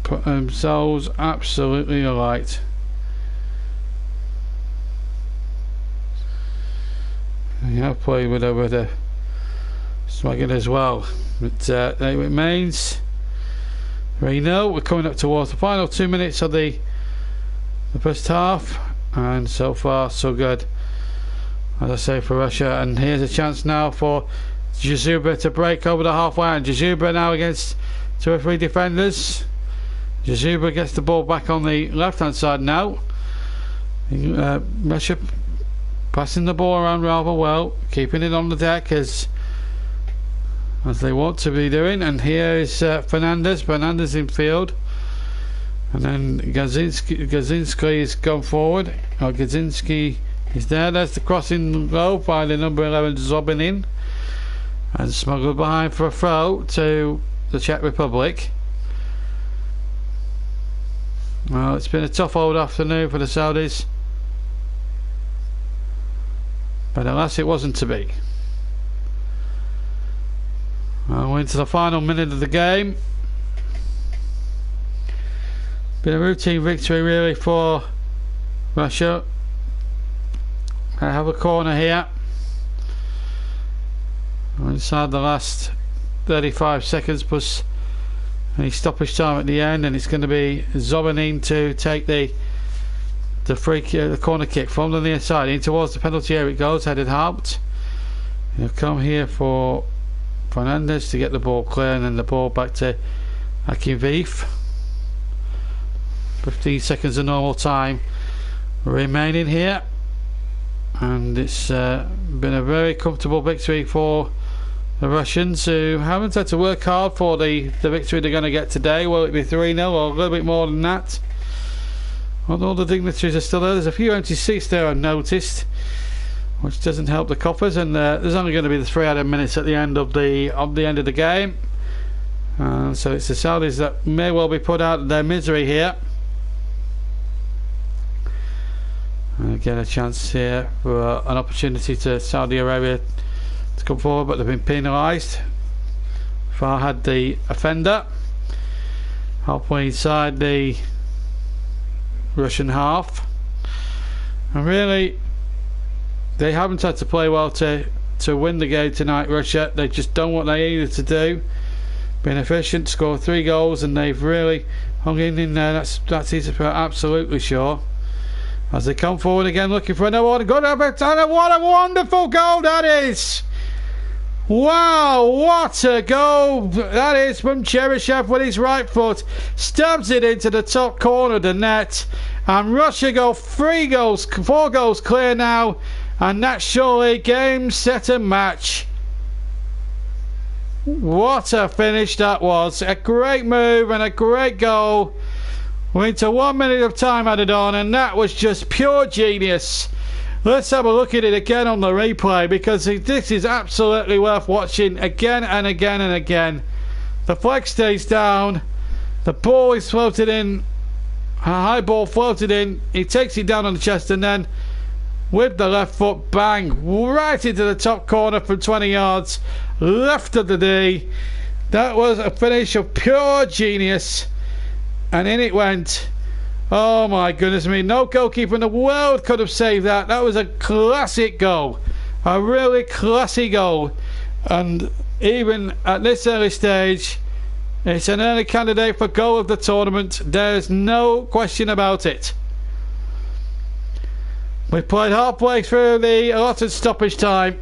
put themselves absolutely alight. They have played with a bit of swagging as well, but it remains 3-0. We're coming up towards the final 2 minutes of the first half, and so far so good, as I say, for Russia. And here's a chance now for Jazuba to break over the halfway line. Jazuba now against 2 or 3 defenders. Jazuba gets the ball back on the left hand side now. Russia passing the ball around rather well, keeping it on the deck as they want to be doing. And here is Fernandez in field, and then Gazinski has gone forward. Gazinski is there. There's the crossing low by the number 11 Zobanin, and smuggled behind for a throw to the Czech Republic. Well, it's been a tough old afternoon for the Saudis, but alas it wasn't to be. We're into the final minute of the game. Been a routine victory really for Russia. I have a corner here. We're inside the last 35 seconds plus any stoppage time at the end, and it's going to be Zobanin to take the free kick, the corner kick from the near side in towards the penalty area. It goes, headed out. He'll come here for Fernandez to get the ball clear, and then the ball back to Akinviv. 15 seconds of normal time remaining here, and it's been a very comfortable victory for the Russians, who haven't had to work hard for the victory they're going to get today. Will it be 3-0 or a little bit more than that? Well, all the dignitaries are still there. There's a few empty seats there I noticed, which doesn't help the coppers. And there's only going to be the 3 added minutes at the end of the game. So it's the Saudis that may well be put out of their misery here. Get a chance here for an opportunity to Saudi Arabia to come forward, but they've been penalised. Farhad the offender, halfway inside the Russian half, and really they haven't had to play well to win the game tonight. Russia, they just done what they needed to do, been efficient, scored 3 goals, and they've really hung in there. That's easy for absolutely sure. As they come forward again looking for another one. Good effort, and what a wonderful goal that is! Wow, what a goal that is from Cheryshev with his right foot. Stabs it into the top corner of the net. And Russia go 4 goals clear now. And that's surely game, set and match. What a finish that was. A great move and a great goal. We're into 1 minute of time added on, and that was just pure genius. Let's have a look at it again on the replay, because this is absolutely worth watching again and again and again. The flag stays down, the ball is floated in, a high ball floated in, he takes it down on the chest, and then with the left foot, bang, right into the top corner from 20 yards, left of the D. That was a finish of pure genius. And in it went. Oh my goodness me, no goalkeeper in the world could have saved that. That was a classic goal, a really classy goal, and even at this early stage it's an early candidate for goal of the tournament. There's no question about it. We played halfway through the allotted stoppage time,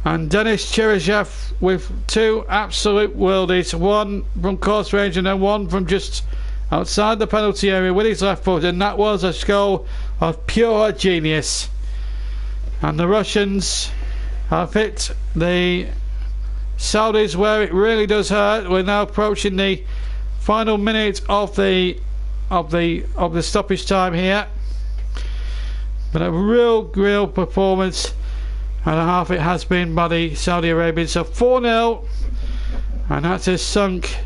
and Denis Cheryshev with 2 absolute worldies, one from close range and then one from just outside the penalty area with his left foot, and that was a goal of pure genius. And the Russians have hit the Saudis where it really does hurt. We're now approaching the final minute of the stoppage time here, but a real performance and a half it has been by the Saudi Arabians. So 4-0, and that has sunk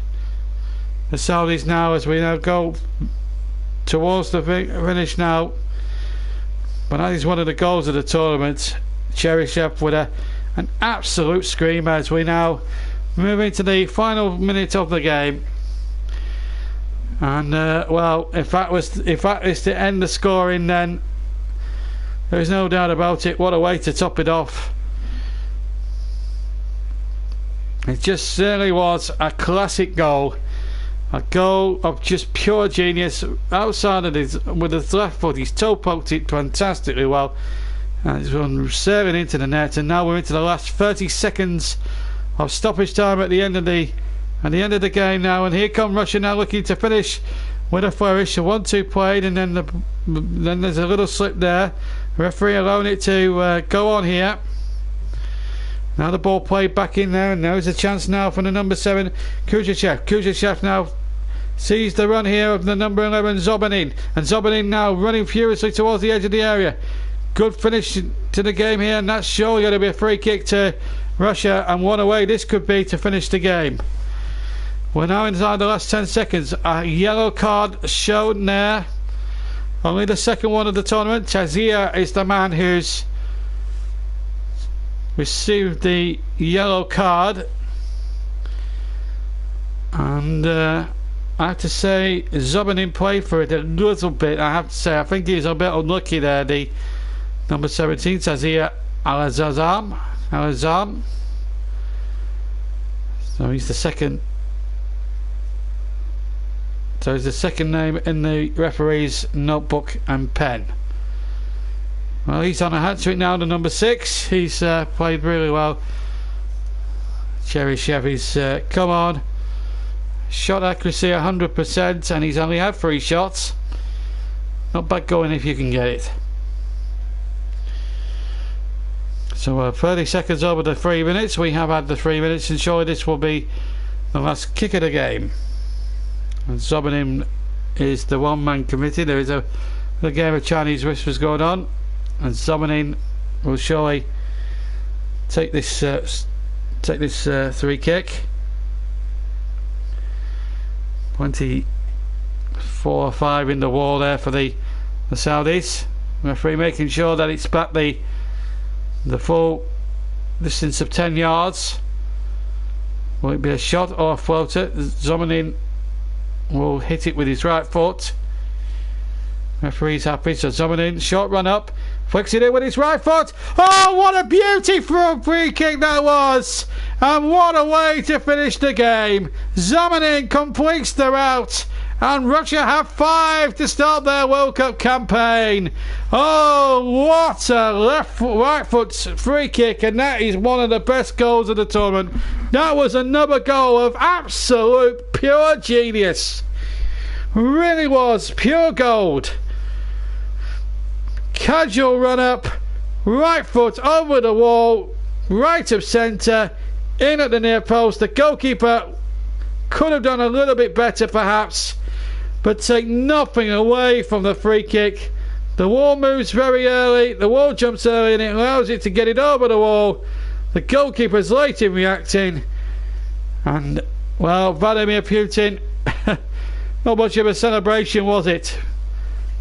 the Saudis now as we now go towards the finish now. But that is one of the goals of the tournament. Cheryshev with an absolute screamer as we now move into the final minute of the game. And well, if that is to end the scoring, then there's no doubt about it. What a way to top it off. It just certainly was a classic goal. A goal of just pure genius. Outside of his, with his left foot, his toe poked it fantastically well. And it's run serving into the net. And now we're into the last 30 seconds of stoppage time at the end of the game now. And here come Russia now looking to finish with a flourish. A 1-2 played, and then there's a little slip there. Referee allowing it to go on here. Now the ball played back in there, and there's a chance now for the number 7, Kujachev. Kujachev now sees the run here of the number 11, Zobanin. And Zobanin now running furiously towards the edge of the area. Good finish to the game here, and that's surely going to be a free kick to Russia, and one away this could be to finish the game. We're now inside the last 10 seconds. A yellow card shown there. Only the second one of the tournament. Tazia is the man who's received the yellow card. And I have to say, Zobanin played for it a little bit. I have to say, I think he's a bit unlucky there. The number 17, Tazia Alazam. So he's the second. So he's the second name in the referee's notebook and pen. Well, he's on a hat-trick now, the number 6. He's played really well. Cheryshev is come on. Shot accuracy 100%, and he's only had 3 shots. Not bad going if you can get it. So 30 seconds over the 3 minutes. We have had the 3 minutes, and surely this will be the last kick of the game. And Zobanin is the one-man committee. There is a game of Chinese whispers going on, and Zomanin will surely take this free kick. 24-5 in the wall there for the Saudis. Referee making sure that it's back the full distance of 10 yards. Will it be a shot or a floater? Zomanin will hit it with his right foot. Referee's happy, so Zomanin, short run up, flicks it in with his right foot. Oh, what a beauty for a free kick that was! And what a way to finish the game. Zomanin completes the route, and Russia have 5 to start their World Cup campaign. Oh, what a right foot free kick, and that is one of the best goals of the tournament. That was another goal of absolute pure genius. Really was pure gold. Casual run up, right foot over the wall, right of centre, in at the near post. The goalkeeper could have done a little bit better perhaps, but take nothing away from the free kick. The wall moves very early, the wall jumps early, and it allows it to get it over the wall. The goalkeeper's late in reacting, and well, Vladimir Putin, not much of a celebration, was it?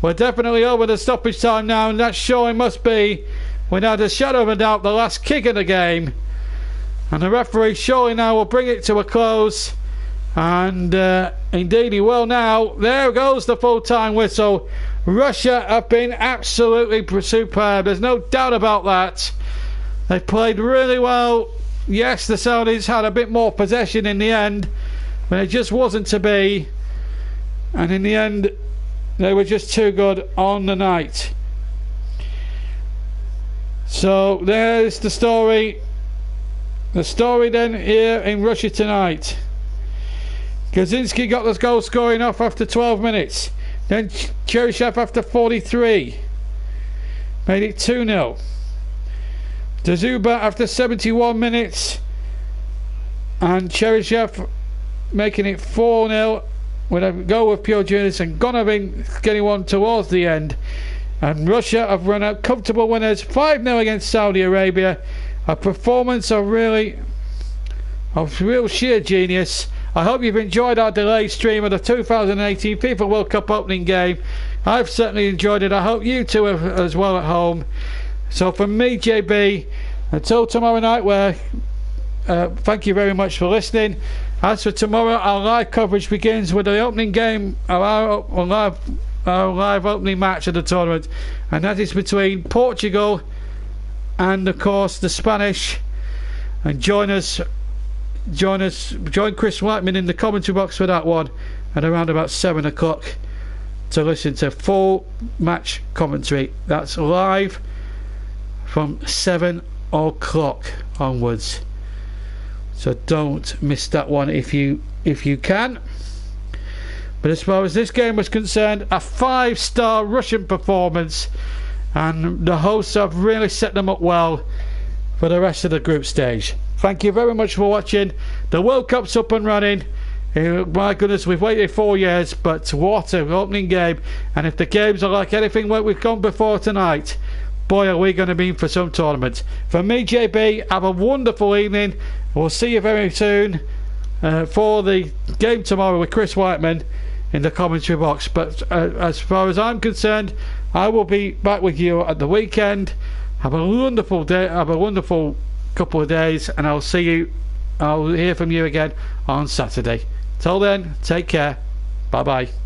We're definitely over the stoppage time now, and that surely must be, without a shadow of a doubt, the last kick of the game. And the referee surely now will bring it to a close, and indeed he will now. There goes the full-time whistle. Russia have been absolutely superb, there's no doubt about that. They played really well. Yes, the Saudis had a bit more possession in the end, but it just wasn't to be, and in the end they were just too good on the night. So there's the story. The story then here in Russia tonight. Kaczynski got the goal scoring off after 12 minutes. Then Cheryshev after 43. Made it 2-0. Dazuba after 71 minutes. And Cheryshev making it 4-0. With a goal with pure genius, and Gonovin getting one towards the end. And Russia have run out comfortable winners, 5-0 against Saudi Arabia. A performance of real sheer genius. I hope you've enjoyed our delayed stream of the 2018 FIFA World Cup opening game. I've certainly enjoyed it. I hope you two have as well at home. So from me, JB, until tomorrow night, where thank you very much for listening. As for tomorrow, our live coverage begins with the opening game of our live opening match of the tournament, and that is between Portugal and of course the Spanish. And join Chris Whiteman in the commentary box for that one at around about 7 o'clock to listen to full match commentary. That's live from 7 o'clock onwards. So don't miss that one if you can. But as far as this game was concerned, a 5-star Russian performance, and the hosts have really set them up well for the rest of the group stage. Thank you very much for watching. The World Cup's up and running. My goodness, we've waited 4 years, but what an opening game. And if the games are like anything that we've gone before tonight, boy are we going to be in for some tournament. For me, JB, have a wonderful evening. We'll see you very soon for the game tomorrow with Chris Whiteman in the commentary box. But as far as I'm concerned, I will be back with you at the weekend. Have a wonderful day. Have a wonderful couple of days, and I'll hear from you again on Saturday. Till then, take care. Bye bye.